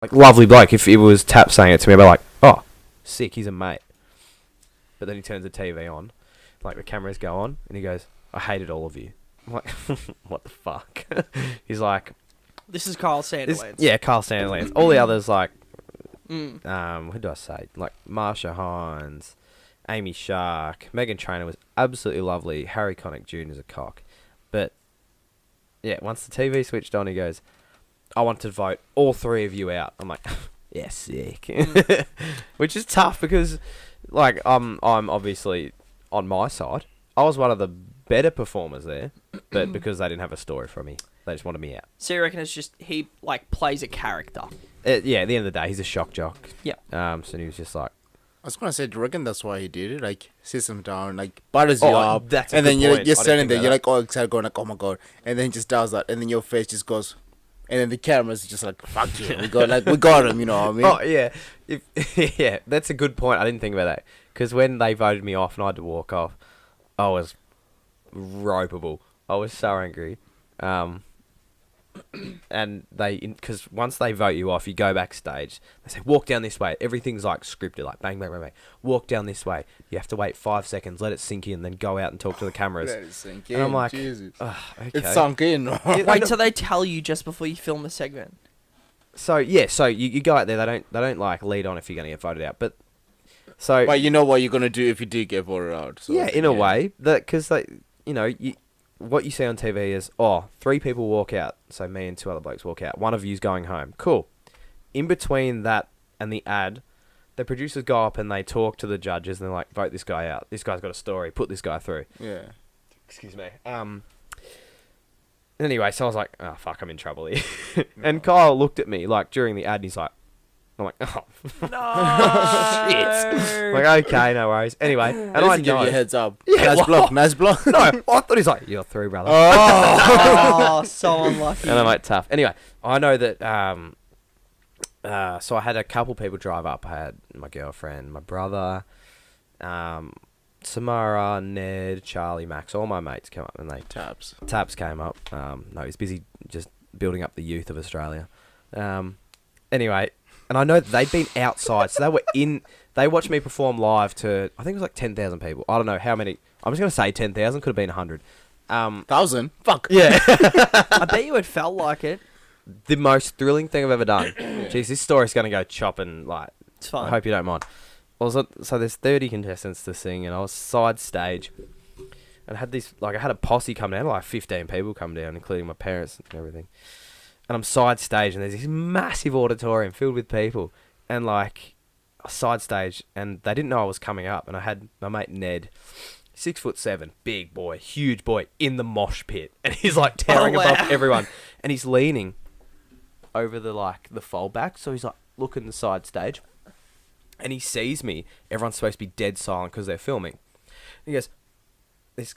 like, lovely bloke. If it was Tap saying it to me, I'd be like, oh, sick, he's a mate. But then he turns the TV on, like, the cameras go on, and he goes, I hated all of you. I'm like, what the fuck? He's like... This is Carl Sandilands. Yeah, Carl Sandilands. All the others, like... Mm. Who do I say? Like, Marsha Hines, Amy Shark, Megan Trainor was absolutely lovely. Harry Connick Jr. is a cock. But, yeah, once the TV switched on, he goes, I want to vote all 3 of you out. I'm like, yeah, sick. Which is tough because, like, I'm obviously on my side. I was one of the better performers there, but because they didn't have a story for me, they just wanted me out. So you reckon it's just he like plays a character? Yeah, at the end of the day, he's a shock jock. Yeah. So he was just like... I was gonna say, do you reckon that's why he did it? Like, sits him down, like, butters you up, that's a and then good you're point. just I didn't standing think there, about you're that. like, oh, excited, going like, oh my god, and then he just does that, and then your face just goes, and then the camera's just like, fuck you, we got him, you know what I mean? Oh, yeah. Yeah, that's a good point. I didn't think about that. Because when they voted me off and I had to walk off, I was ropeable. I was so angry. And because once they vote you off, you go backstage. They say, walk down this way. Everything's like scripted, like bang, bang, bang, bang. Walk down this way. You have to wait 5 seconds, let it sink in, then go out and talk to the cameras. Let it sink And I'm in, like, Jesus. okay. It's sunk in. Wait, so they tell you just before you film the segment? So yeah, so you go out there. They don't like lead on if you're gonna get voted out. But so But you know what you're gonna do if you do get voted out. So yeah, in a way, because what you see on TV is 3 people walk out. So me and 2 other blokes walk out. One of you's going home. Cool. In between that and the ad, the producers go up and they talk to the judges and they're like, vote this guy out. This guy's got a story. Put this guy through. Yeah. Excuse me. Anyway, so I was like, oh, fuck, I'm in trouble here. And Kyle looked at me, like, during the ad, and he's like, I'm like, oh. No. Shit. Like, okay, no worries. Anyway, and I give you know. a heads up. Yeah, Nice block. No, I thought he's like, you're through, brother. Oh, so unlucky. And I'm like, tough. Anyway, I know that, so I had a couple people drive up. I had my girlfriend, my brother, Samara, Ned, Charlie, Max, all my mates came up and they... Taps came up. No, he's busy just building up the youth of Australia. Anyway, and I know that they'd been outside, so they were in... They watched me perform live to, I think it was like 10,000 people. I don't know how many... I'm just going to say 10,000, could have been 100. 1,000? Fuck. Yeah. I bet you it felt like it. The most thrilling thing I've ever done. Jeez, this story's going to go chopping, like... It's fine. I hope you don't mind. So there's 30 contestants to sing, and I was side stage, and I had I had a posse come down, like 15 people come down, including my parents and everything. And I'm side stage, and there's this massive auditorium filled with people, and like a side stage, and they didn't know I was coming up, and I had my mate Ned, 6'7", big boy, huge boy, in the mosh pit, and he's like towering above everyone, and he's leaning over the fold back, so he's like looking the side stage. And he sees me. Everyone's supposed to be dead silent because they're filming. And he goes, this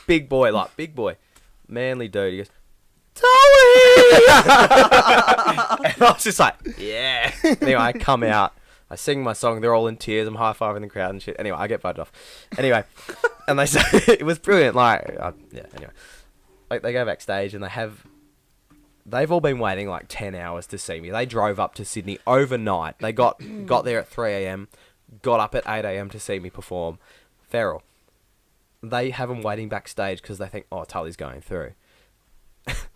big boy, manly dude. He goes, Tully! And I was just like, yeah. Anyway, I come out. I sing my song. They're all in tears. I'm high-fiving the crowd and shit. Anyway, I get voted off. Anyway, and they say, it was brilliant. Anyway. Like, they go backstage and they've all been waiting like 10 hours to see me. They drove up to Sydney overnight. They got there at 3 a.m, got up at 8 a.m. to see me perform. Feral. They have them waiting backstage because they think, oh, Tully's going through.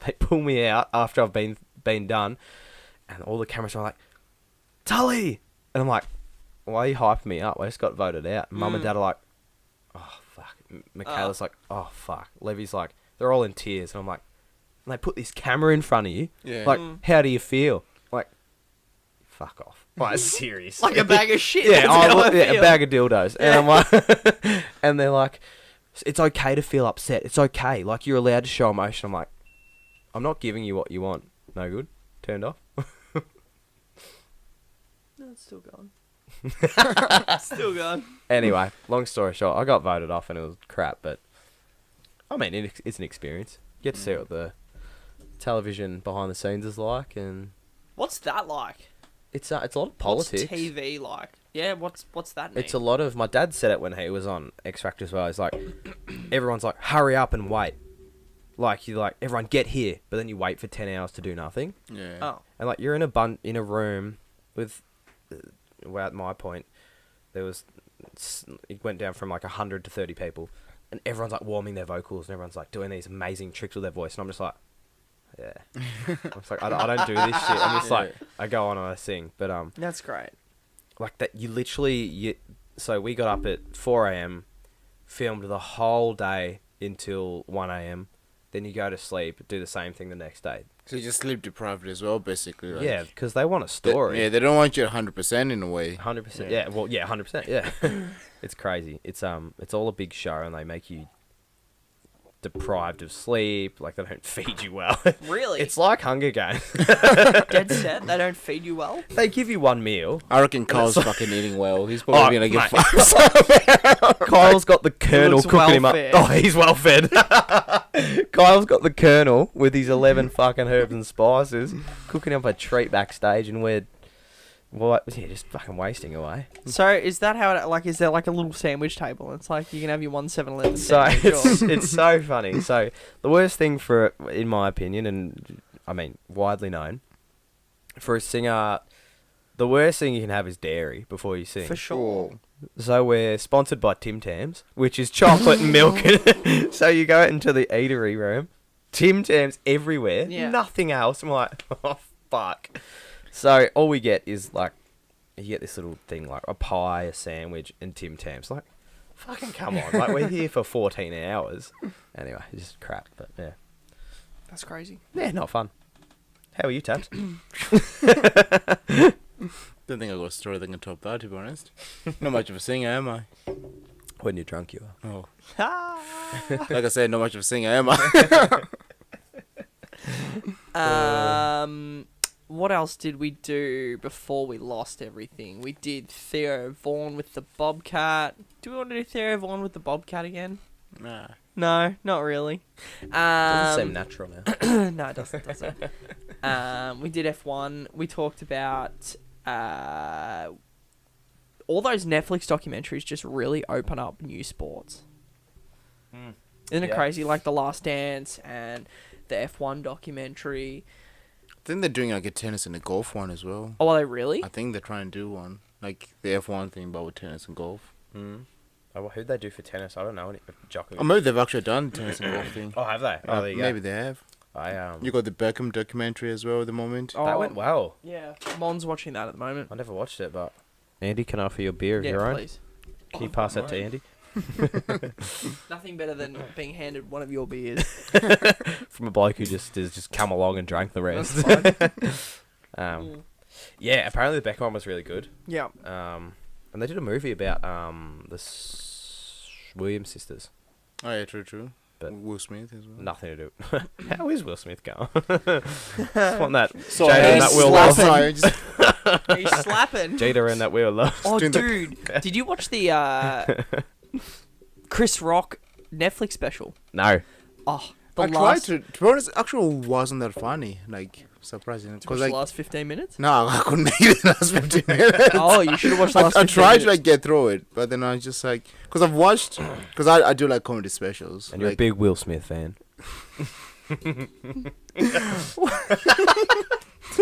They pull me out after I've been done, and all the cameras are like, Tully! And I'm like, why are you hyping me up? I just got voted out. Mum and Dad are like, oh, fuck. Michaela's like, oh, fuck. Levy's like, they're all in tears. And I'm like, and they put this camera in front of you. Yeah. Like, how do you feel? Like, fuck off. Like, serious. Like a bag of shit. Yeah, a bag of dildos. Yeah. And I'm like, and they're like, it's okay to feel upset. It's okay. Like, you're allowed to show emotion. I'm like, I'm not giving you what you want. No good. Turned off. No, it's still gone. Still gone. Anyway, long story short, I got voted off and it was crap, but I mean, it's an experience. You get to see what the television behind the scenes is like, and what's that like? It's a lot of politics. What's TV like? Yeah, what's that mean? It's a lot of... My dad said it when he was on X Factor as well. He's like, everyone's like, hurry up and wait. Like you like everyone get here, but then you wait for 10 hours to do nothing. Yeah. Oh. And like you're in a room with, well, at my point, there was, it went down from like 100 to 30 people, and everyone's like warming their vocals, and everyone's like doing these amazing tricks with their voice, and I'm just like, yeah, I'm just like I don't do this shit. I'm just like I go on and I sing, but That's great. like that you literally so we got up at 4 a.m, filmed the whole day until 1 a.m. Then you go to sleep, do the same thing the next day. So you just sleep deprived as well, basically. Like, Yeah, because they want a story. they don't want you 100% in a way. 100%. Yeah, well, yeah, 100%. Yeah, it's crazy. It's all a big show, and they make you deprived of sleep. Like they don't feed you well. Really? It's like Hunger Games. Dead set. They don't feed you well. They give you one meal. I reckon Kyle's fucking eating well. He's probably gonna get mate. fucked. Kyle's got the Colonel looks cooking him up. well-fed. Oh, he's well fed. Kyle's got the Colonel with his 11 fucking herbs and spices cooking up a treat backstage, and we're just fucking wasting away. So is that how it like? Is there like a little sandwich table? It's like you can have your 7-Eleven So sandwich. it's so funny. So the worst thing for, in my opinion, and I mean widely known, for a singer, the worst thing you can have is dairy before you sing. For sure. So we're sponsored by Tim Tams, which is chocolate and milk. So you go into the eatery room, Tim Tams everywhere, Yeah. nothing else. I'm like, oh fuck. So all we get is like, you get this little thing like a pie, a sandwich, and Tim Tams. Like, fucking come on! Like we're here for 14 hours. Anyway, it's just crap. But yeah, That's crazy. yeah, not fun. How are you, Tabs? Don't think I got a story that can top that, to be honest. Not much of a singer, am I? When you're drunk, you are. Oh, Ah. like I said, not much of a singer, am I? What else did we do before we lost everything? We did Theo Vaughn with the Bobcat. Do we want to do Theo Vaughn with the Bobcat again? Nah. No, not really. Doesn't seem natural now. No, it doesn't. We did F1. We talked about all those Netflix documentaries just really open up new sports. Isn't it Yeah. crazy? Like The Last Dance and the F1 documentary. I think they're doing like a tennis and a golf one as well. Oh, are they really? I think they're trying to do one. Like the F1 thing, but with tennis and golf. Oh, who'd they do for tennis? I don't know. Djokovic. Or maybe they've actually done tennis and golf thing. Oh, have they? Oh, there you Maybe go. they have. I You got the Beckham documentary as well at the moment. Oh, that went well. Yeah, Mon's watching that at the moment. I never watched it, but Andy, can I offer you a beer of Yeah, your own? please. Can you pass that to Andy? Nothing better than being handed one of your beers. From a bloke who just come along and drank the rest. Yeah, apparently the Beckham one was really good. Yeah. And they did a movie about the Williams sisters. Oh yeah, true. But Will Smith as well. Nothing to do. How is Will Smith going? Just want that So Jada and that Will Love. He's slapping. Jada and that Will Love. Oh, doing the- dude. Did you watch the Chris Rock Netflix special? No. Oh, I tried to be honest, actually wasn't that funny. Like, surprising. Because Because the like, last 15 minutes? no, I couldn't make it the last 15 minutes. Oh, you should have watched the last I 15 tried to minutes. like get through it, but then I was just like, because I've watched, because I do like comedy specials. And you're a like, big Will Smith fan.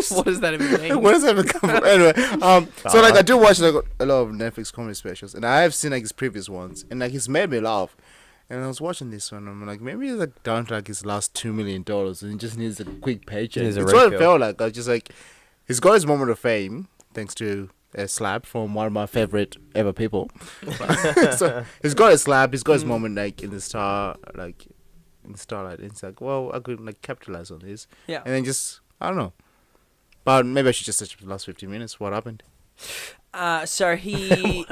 What does that even mean? What does that become? Anyway, so like I do watch like a lot of Netflix comedy specials, and I have seen like his previous ones, and like it's made me laugh. And I was watching this one, I'm like, maybe he's like down to like his last $2 million, and he just needs a quick paycheck. Needs a It's what it refill. felt like. I was just like, he's got his moment of fame thanks to a slap from one of my favorite ever people. So he's got a slap. He's got his moment like in the star, like in the starlight. And it's like, well, I could like capitalize on this, Yeah. and then just I don't know. But maybe I should just search the last 15 minutes. What happened? So he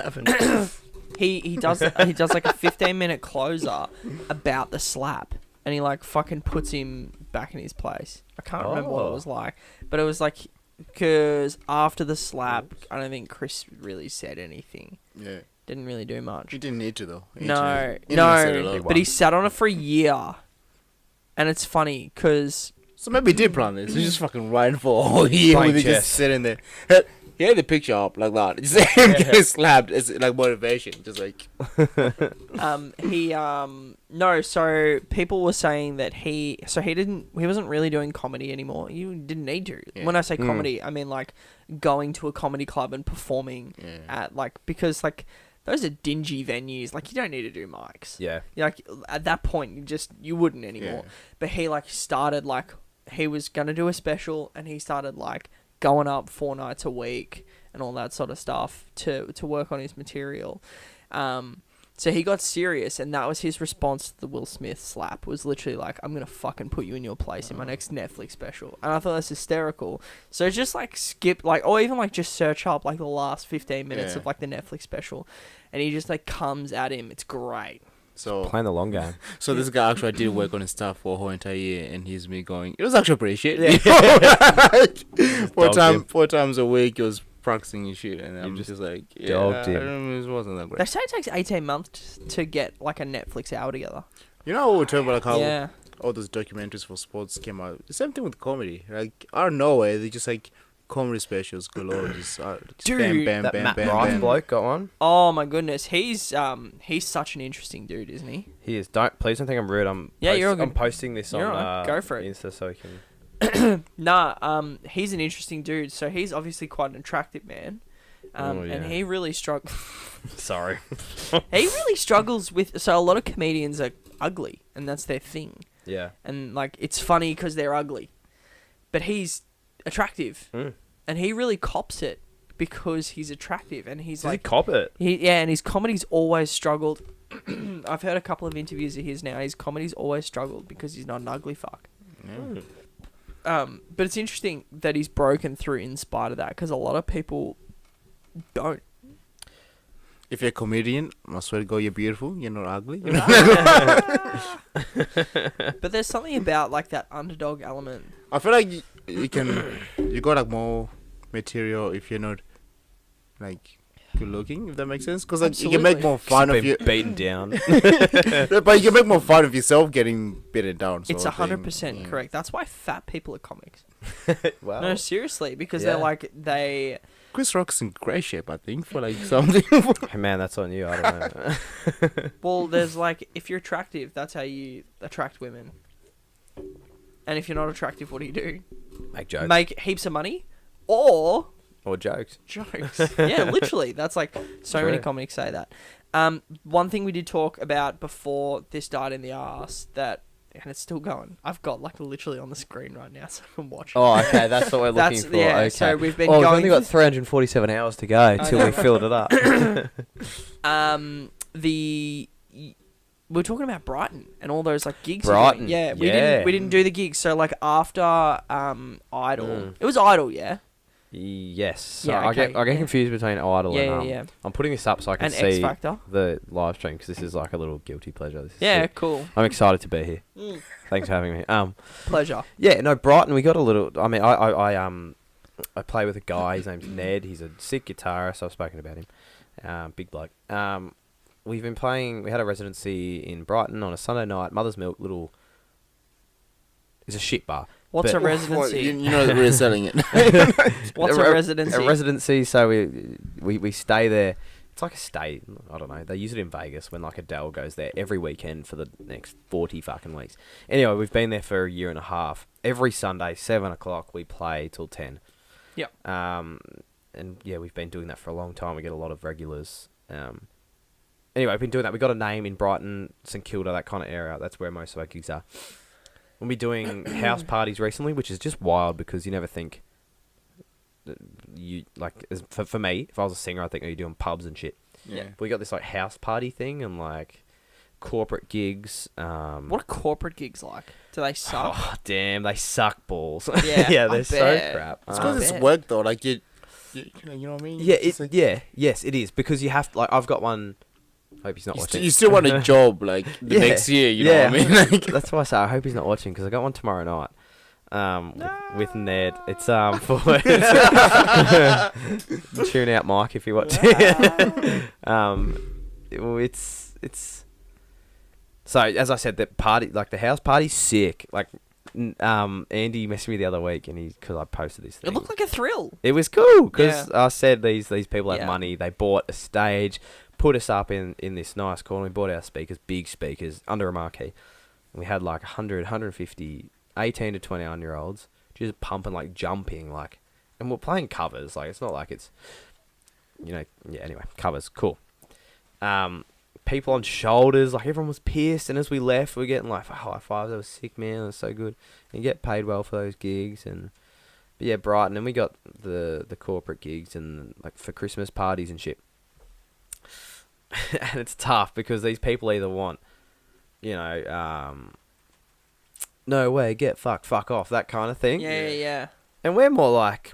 he does like a 15-minute closer about the slap, and he like fucking puts him back in his place. I can't remember what it was like, but it was like because after the slap, I don't think Chris really said anything. Yeah, Didn't really do much. he didn't need to though. He No, said a lot. no, but he sat on it for a year, and it's funny because So maybe he did plan this. He's just fucking riding for a whole year Playing with it chess. just sitting there. He had the picture up like that. It's him getting slapped. It's like motivation. Just like No, so people were saying that he wasn't really doing comedy anymore. You didn't need to. Yeah. When I say comedy, I mean like going to a comedy club and performing at like, because like those are dingy venues. Like you don't need to do mics. Yeah. You're like at that point you wouldn't anymore. Yeah. But he like started like, he was gonna do a special and he started like going up 4 nights a week and all that sort of stuff to work on his material. So he got serious, and that was his response to the Will Smith slap, was literally like, I'm going to fucking put you in your place in my next Netflix special. And I thought that's hysterical. So just like skip, like, or even like just search up like the last 15 minutes of like the Netflix special, and he just like comes at him. It's great. so. Playing the long game. So this guy actually did work on his stuff for a whole entire year, and he's me going. It was actually pretty shit. Four times a week, he was practicing his shit, and I'm just like, dogged him. It wasn't that They great. say it takes 18 months to get like a Netflix hour together. You know, we were talking about like how Yeah. all those documentaries for sports came out. The same thing with comedy. Like out of nowhere, they just like comedy specials galore. Just Dude, bam, That bam, Matt bam, Bryce bam. bloke got one. Oh my goodness. He's such an interesting dude, isn't he? He is. Please don't think I'm rude. I'm You're all good. I'm posting this You're on all right. Go for it. Insta so he can. He's an interesting dude. So he's obviously quite an attractive man. And he really struggles. Sorry. He really struggles with. So a lot of comedians are ugly, and that's their thing. Yeah. And like it's funny because they're ugly, but he's attractive, and he really cops it because he's attractive, and he's Does he like cop it? and his comedy's always struggled. I've heard a couple of interviews of his now. His comedy's always struggled because he's not an ugly fuck. But it's interesting that he's broken through in spite of that, because a lot of people don't. If you're a comedian, I swear to God, you're beautiful. You're not ugly. But there's something about like that underdog element. I feel like you got like more material if you're not like good looking, if that makes sense. Because like you can make more fun of Been you, beaten down. but you can make more fun of yourself getting beaten down. It's sort of thing. 100% correct. That's why fat people are comics. Wow. No, seriously, because Yeah. they're like they. Chris Rock's in great shape, I think, for like something. Hey man, that's on you. I don't know. Well, there's like, if you're attractive, that's how you attract women. And if you're not attractive, what do? Make jokes. Make heaps of money, or Or jokes. jokes. Yeah, literally. That's like so many True. comics say that. One thing we did talk about before this died in the arse, that, and it's still going. I've got like literally on the screen right now, so I can watch it. Oh, okay. That's what we're looking That's for. yeah. Okay. So we've been We've going. only got 347 hours to go till we filled it up. We're talking about Brighton and all those like gigs. Brighton, Yeah, yeah. we didn't do the gigs. So like after Idol, it was Idol, yeah. Yes. So Yeah, I get okay, yeah. confused between Idol Yeah, and yeah. I'm putting this up so I can And see X Factor. the live stream because this is like a little guilty pleasure. This is Yeah, sick. cool. I'm excited to be here. Thanks for having me. Pleasure. Yeah, no, Brighton. We got a little. I mean, I play with a guy. His name's Ned. He's a sick guitarist. I've spoken about him. Big bloke. We've been playing. We had a residency in Brighton on a Sunday night. Mother's Milk. Little. It's a shit bar. What's But- a residency? You know that we're selling it. What's a residency? A residency. So we stay there. It's like a stay. I don't know. They use it in Vegas when like Adele goes there every weekend for the next 40 fucking weeks. Anyway, we've been there for a year and a half. Every Sunday, 7 o'clock, we play till 10. Yep. And yeah, we've been doing that for a long time. We get a lot of regulars. Anyway, we've been doing that. We got a name in Brighton, St Kilda, that kind of area. That's where most of our gigs are. We'll be doing house parties recently, which is just wild because you never think that you like. For me, if I was a singer, I think you're doing pubs and shit. Yeah. But we got this like house party thing and like corporate gigs. What are corporate gigs like? Do they suck? Oh damn, they suck balls. Yeah, yeah, I they're so bet. crap. It's because it's bet. work though. Like you know what I mean? Yeah, It's like, yes, it is because you have to, like I've got one. Hope he's not watching. you still want a job like the Yeah. next year. You know what I mean? Like, That's why I say I hope he's not watching because I got one tomorrow night. With Ned. It's for tune out Mike if you watch it. Well, it's so as I said, that party, like the house party's sick. Like Andy messaged me the other week, and because I posted this thing. It looked like a thrill. It was cool because Yeah. I said these people have Yeah. money. They bought a stage, put us up in this nice corner. We bought our speakers, big speakers, under a marquee. And we had like 100, 150, 18 to 21-year-olds just pumping, like jumping, like, and we're playing covers. Like, it's not like it's, yeah. Anyway, covers, cool. People on shoulders, like everyone was pissed, and as we left, we were getting like high fives. That was sick, man. It was so good. And you get paid well for those gigs, but yeah, Brighton, and we got the corporate gigs and like for Christmas parties and shit. And it's tough because these people either want, no way, get fuck off, that kind of thing. Yeah. And we're more like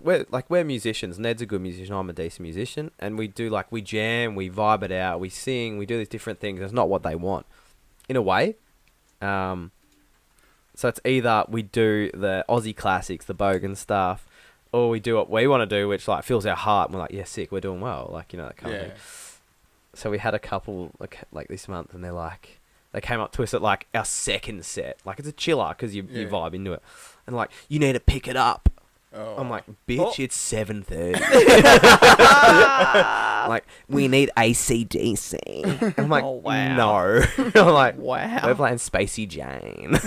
we're musicians. Ned's a good musician. I'm a decent musician, and we jam, we vibe it out, we sing, we do these different things. It's not what they want, in a way. So it's either we do the Aussie classics, the bogan stuff, or we do what we want to do, which like fills our heart. And we're like, yeah, sick, we're doing well, like that kind of thing. So we had a couple like this month, and they came up to us at like our second set. Like it's a chiller because you vibe into it, and like you need to pick it up. Oh. I'm like, bitch, it's 7:30. Like, we need AC/DC. I'm like, Oh, wow. no. I'm like, Wow. we're playing Spacey Jane.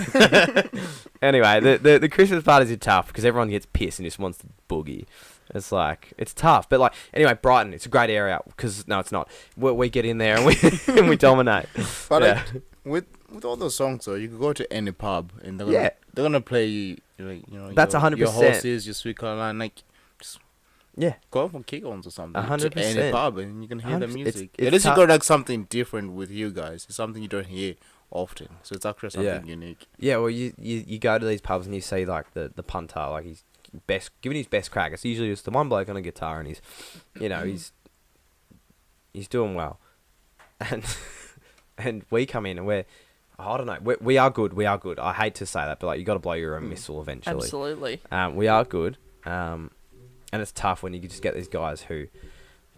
Anyway, the Christmas parties are tough because everyone gets pissed and just wants to boogie. It's like, it's tough. But like, anyway, Brighton, it's a great area because, no, it's not. We get in there and we and we dominate. But Yeah. like, with all those songs, though, you could go to any pub and Yeah. they're gonna play you, like, That's your 100%. horses, your sweet Caroline, like, just Yeah. go out for kick-ons or something. 100%. To any pub and you can hear the 100%. music. It's At least you tough. got like something different with you guys. It's something you don't hear often, so it's actually something unique. Yeah, well, you go to these pubs and you see like the punter, like he's giving his best crack. It's usually just the one bloke on a guitar, and he's doing well, and we come in and I don't know, we are good. I hate to say that, but like you got to blow your own whistle eventually. Absolutely. We are good, and it's tough when you just get these guys who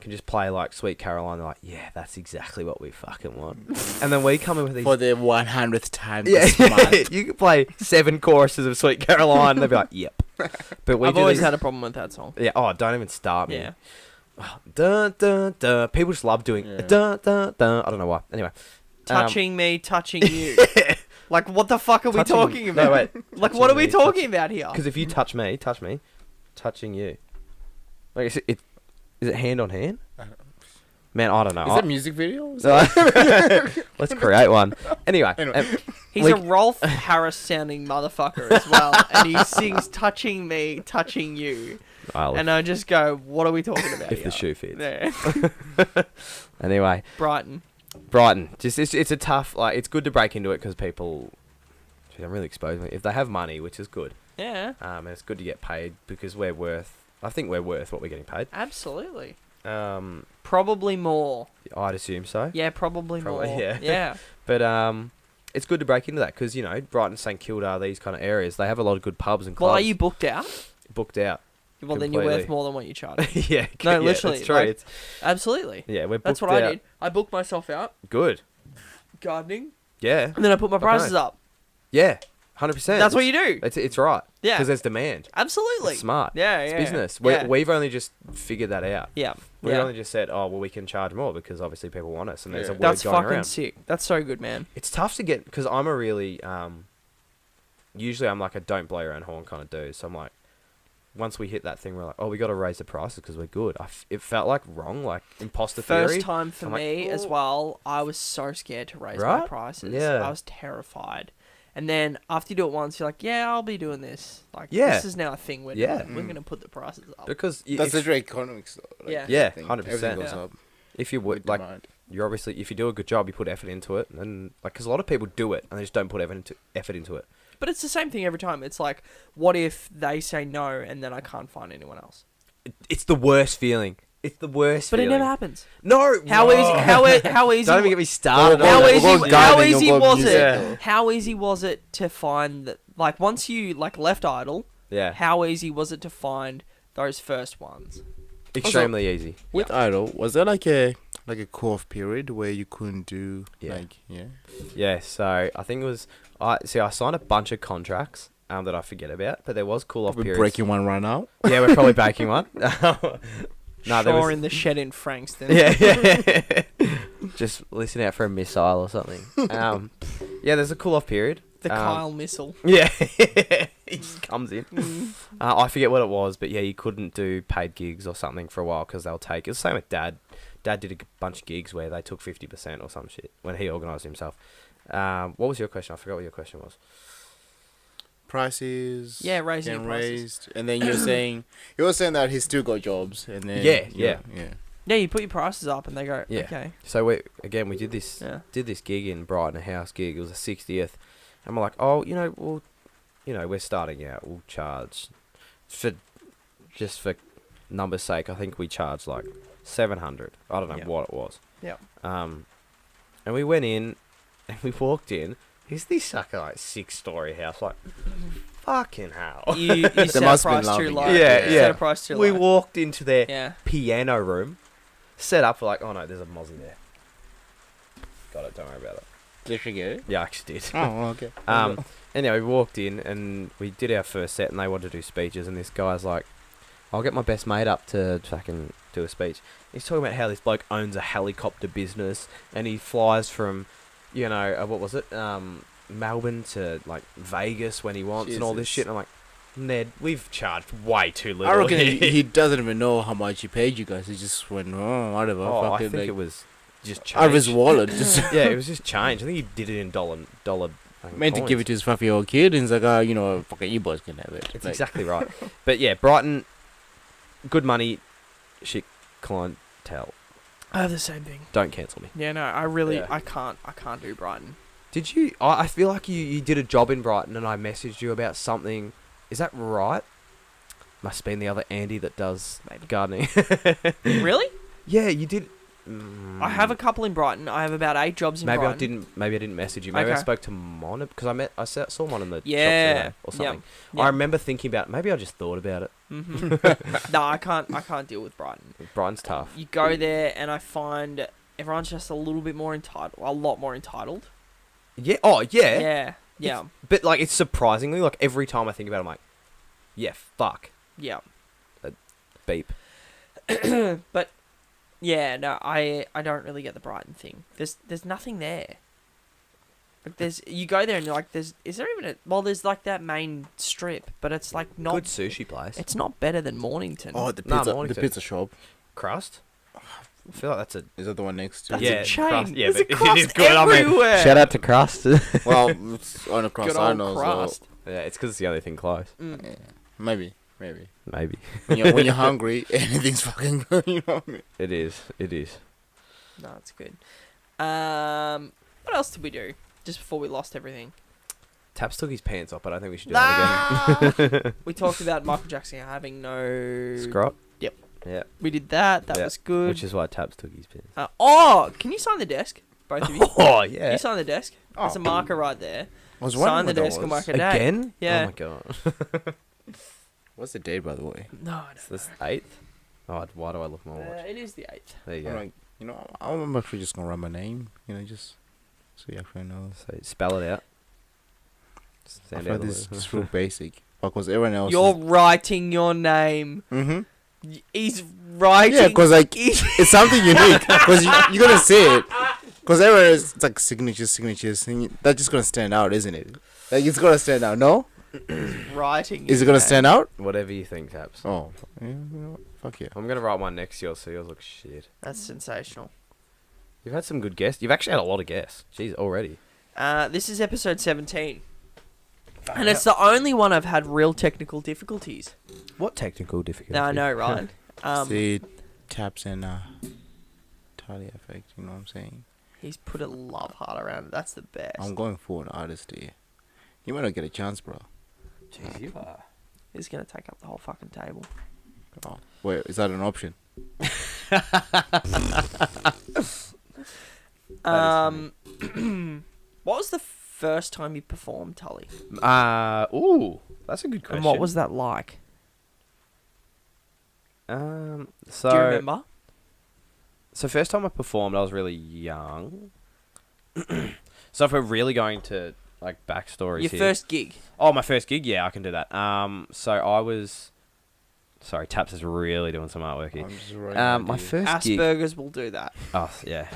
can just play like Sweet Caroline. They're like, yeah, that's exactly what we fucking want. And then we come in with these For the 100th time yeah, this month. you could play 7 choruses of Sweet Caroline. They'd be like, yep. But I've always had a problem with that song. Yeah. Oh, don't even start me. Yeah. Dun, dun, dun. People just love doing dun, dun, dun. I don't know why. Anyway. Touching me, touching you. Like, what the fuck are we Touching- talking about? No, wait. Like, Touching what are we me, talking about here? Because if you touch me, touching you. Like, is it hand on hand? Man, I don't know. Is it a music video? Let's create one. Anyway. He's a Rolf Harris sounding motherfucker as well. And he sings touching me, touching you. And I just go, what are we talking about if here? the shoe fits. Yeah. Anyway. Brighton. Just it's a tough, like, it's good to break into it because people, I'm really exposing me. If they have money, which is good, Yeah. and it's good to get paid because I think we're worth what we're getting paid. Absolutely. Um, Probably more. I'd assume so. Yeah, probably more. Yeah. Yeah. But it's good to break into that because Brighton, St Kilda, these kind of areas, they have a lot of good pubs and clubs. Well, are you booked out? Booked out? Well, then you're Completely. worth more than what you charge. Yeah. No, yeah, literally, That's true. like- It's, Absolutely. yeah, we're booked That's what out. I did. I booked myself out Good. gardening, Yeah. and then I put my Okay. prices up. Yeah. 100%. That's what you do. It's right. Yeah. Because there's demand. Absolutely. It's smart. Yeah, It's yeah. business. Yeah. We've only just figured that out. Yeah. We've Yeah. only just said, oh, well, we can charge more because obviously people want us and there's a Yeah. word That's going fucking around. sick. That's so good, man. It's tough to get because I'm a really usually I'm like a don't blow your own horn kind of dude. So I'm like, once we hit that thing, we're like, oh, we got to raise the prices because we're good. It felt like wrong, like imposter theory. First time for I'm like, me as "Oh." well. I was so scared to raise my Right? prices. Yeah. I was terrified. And then after you do it once, you're like, yeah, I'll be doing this. Like, Yeah. this is now a thing we're Yeah. doing. We're going to put the prices up. Because That's literally economics, though. Like, Yeah. Yeah, everything. 100%. Everything goes Yeah. up. if you with would like, demand. you're obviously if you do a good job, you put effort into it, and like because a lot of people do it and they just don't put effort into it. But it's the same thing every time. It's like, what if they say no and then I can't find anyone else? It's the worst feeling. It's the worst. But feeling. it never happens. No. How no. easy? How easy? Don't even get me started. How on it. easy? We'll go How gardening, easy we'll go was music, it? though. How easy was it to find that? Like once you like left Idol, Yeah. how easy was it to find those first ones? Extremely easy. With Idol, was there like a core period where you couldn't do Yeah. like Yeah. So I think it was I signed a bunch of contracts that I forget about. But there was cool off We're periods. breaking one right now. Yeah, we're probably baking one. No, there Sure, was in the shed in Frankston. yeah. Just listen out for a missile or something. Yeah, there's a cool off period. The Kyle missile. Yeah, he just comes in. Mm. I forget what it was, but yeah, you couldn't do paid gigs or something for a while because they'll take. It's the same with Dad. Dad did a bunch of gigs where they took 50% or some shit when he organised himself. What was your question? I forgot what your question was. Prices. Yeah, raising getting your prices. raised, and then you're saying that he's still got jobs, and then Yeah. Yeah, you put your prices up and they go, Yeah. okay. So we did this Yeah. gig in Brighton, a house gig. It was a 60th, and we're like, oh, we're starting out. We'll charge for numbers' sake. I think we charged like 700. I don't know Yeah. what it was. Yeah. And we went in, and we walked in. Is this sucker like 6-story house? Like, fucking hell. You set a must have been price too loving low. it. Yeah, You yeah. set a price too We low. walked into their Yeah. piano room, set up. We're like, oh no, there's a mozzie there. Got it. Don't worry about it. Did you forget it? Yeah, I actually did. Oh, okay. Anyway, we walked in and we did our first set, and they wanted to do speeches. And this guy's like, "I'll get my best mate up to fucking do a speech." He's talking about how this bloke owns a helicopter business, and he flies from, what was it, Melbourne to like Vegas when he wants, and all this Jesus. shit. And I'm like, Ned, we've charged way too little. I reckon he doesn't even know how much he paid you guys. He just went, oh, whatever. Oh, fuck I it, think like, it was just change. out of his wallet. Just Yeah, it was just change. I think he did it in dollar. meant to give it to his 5-year-old kid, and he's like, fucking you boys can have it. It's Like, exactly right. But yeah, Brighton, good money, shit clientele. I have the same thing. Don't cancel me. Yeah, no, I really, Yeah. I can't do Brighton. Did you? I feel like you did a job in Brighton, and I messaged you about something. Is that right? Must have been the other Andy that does Maybe. gardening. Really? Yeah, you did. I have a couple in Brighton. I have about 8 jobs in Maybe Brighton. I didn't message you. Maybe I Okay. spoke to Mon because I saw one in the Yeah, shops today or something. Yeah. I remember thinking about maybe I just thought about it. Mm-hmm. No, I can't deal with Brighton. Brighton's tough. You go there and I find everyone's just a little bit more entitled, a lot more entitled. Yeah. Oh yeah. Yeah. Yeah. But like it's surprisingly like every time I think about it, I'm like, yeah, fuck, Yeah. beep. But yeah, no, I don't really get the Brighton thing. There's nothing there. Like you go there and you're like, is there even there's like that main strip, but it's like not Good sushi place. It's not better than Mornington. oh, the Nah, pizza, the Mornington. pizza shop. Crust. I feel like that's a Is that the one next to? That's yeah, a chain. Crust, yeah, There's but a crust it is good. I mean, everywhere. shout out to Crust. Well, it's on across Good I old know. crust. Yeah, it's because it's the only thing close. Mm. Yeah, maybe. Maybe When you're hungry, anything's fucking good. You know what I mean? it is. It is. No, it's good. What else did we do just before we lost everything? Taps took his pants off, but I don't think we should do that again. We talked about Michael Jackson having no. Scrot. Yep. Yeah. We did that. That Yeah, was good. Which is why Taps took his pants. Can you sign the desk? Both of you. Oh Can yeah. you sign the desk? There's a marker right there. I was Sign wondering the what that desk and was. mark a date. Again? Yeah. Oh my god. What's the date, by the way? No, I It's this 8th. Oh, why do I look at my watch? it is the 8th. There you I'm go. like, I'm actually just gonna write my name. Just so you actually know. So spell it out. I Sound feel out the this word. is real basic because everyone else. You're writing your name. Mm-hmm. He's writing. Yeah, because like it's something unique. Because you're gonna see it. Because everywhere it's like signatures, and that's just gonna stand out, isn't it? Like it's gonna stand out. No, writing. is it your gonna name. stand out? Whatever you think, Taps. Oh, yeah, you know what? Fuck yeah. I'm gonna write one next to yours, so yours looks shit. That's sensational. You've had some good guests. You've actually had a lot of guests. Jeez, already. This is episode 17. And it's the only one I've had real technical difficulties. What technical difficulty? No, I know, right? See, taps and tally effect. You know what I'm saying? He's put a love heart around it. That's the best. I'm going for an artist here. You might not get a chance, bro. Jeez, you are. He's going to take up the whole fucking table. Oh, wait, is that an option? What was the first time you performed, Tully? Ooh, that's a good question. And what was that like? So Do you remember? So first time I performed, I was really young. So if we're really going to like backstories Your here. first gig. Oh, my first gig. Yeah, I can do that. So I was. Sorry, Taps is really doing some artwork here. I'm just writing My ideas. first gig. Asperger's will do that. Oh yeah.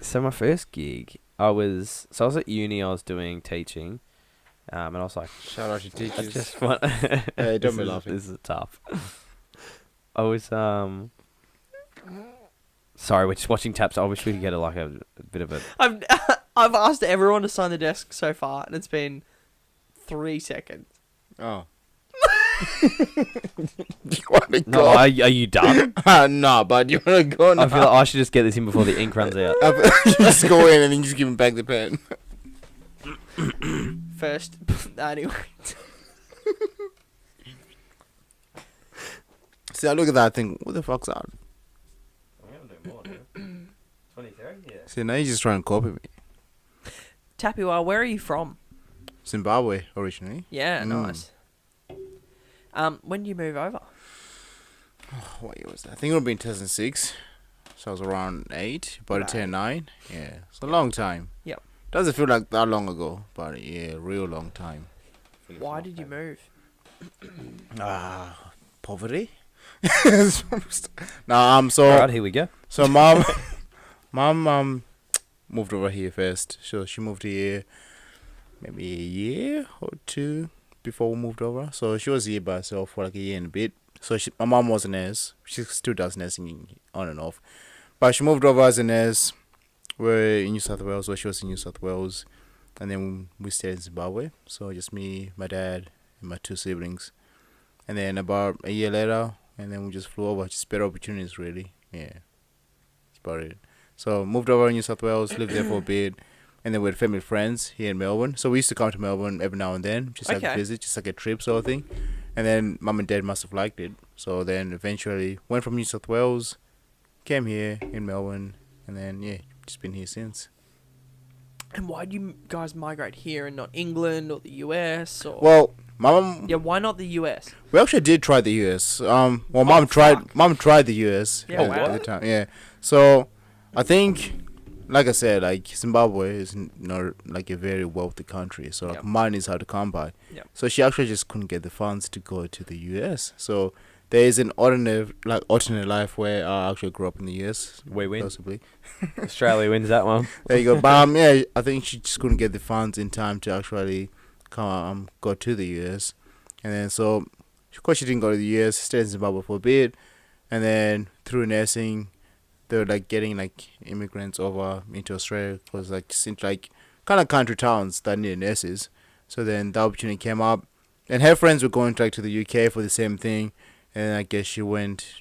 So my first gig, I was at uni. I was doing teaching, and I was like, Shout out to I teachers. just want. Hey, don't be This laughing. is tough. I was Sorry, we're just watching Taps. I wish we could get a bit of a. I've asked everyone to sign the desk so far, and it's been 3 seconds. Oh. You wanna No, go? are you done? No, but you wanna go now? I feel like I should just get this in before the ink runs out. You just go in and then you just give him back the pen. First, anyway. See, I look at that thing. What the fuck's that? I'm gonna do more, dude. 23, yeah. See, now you just trying to copy me. Tapiwa, where are you from? Zimbabwe originally. Yeah, Mm. nice. When did you move over? What year was that? I think it would be in 2006. So I was around 8, about Right. to turn 9. Yeah, it's a long time. Yep. Doesn't feel like that long ago, but yeah, real long time. Why did you move? Poverty. So Alright, here we go. so mom moved over here first. So she moved here maybe a year or 2 before we moved over. So she was here by herself for like a year and a bit. So my mom was a nurse. She still does nursing on and off. But she moved over as a nurse. We're in New South Wales, where she was in New South Wales. And then we stayed in Zimbabwe. So just me, my dad, and my 2 siblings. And then about a year later, and then we just flew over. Just better opportunities, really. Yeah. That's about it. So moved over in New South Wales, lived there for a bit. And then we had family friends here in Melbourne. So we used to come to Melbourne every now and then, just like a Okay. visit, just like a trip sort of thing. And then mum and dad must have liked it. So then eventually went from New South Wales, came here in Melbourne, and then, yeah, just been here since. And why do you guys migrate here and not England or the US? Or Well, mum, yeah, why not the US? we actually did try the US. Mum fuck. tried the US Yeah, at wow. the time. Yeah. So I think, like I said, like Zimbabwe is not like a very wealthy country, so like Yep. money is hard to come by. Yep. So she actually just couldn't get the funds to go to the US. So there is an alternate life where I actually grew up in the US. We win. Possibly. Australia wins that one. There you go. But yeah, I think she just couldn't get the funds in time to actually go to the US, and then so of course she didn't go to the US. Stayed in Zimbabwe for a bit, and then through nursing, they were like getting like immigrants over into Australia because like seemed like kind of country towns that needed nurses. So then the opportunity came up, and her friends were going like to the UK for the same thing, and I guess she went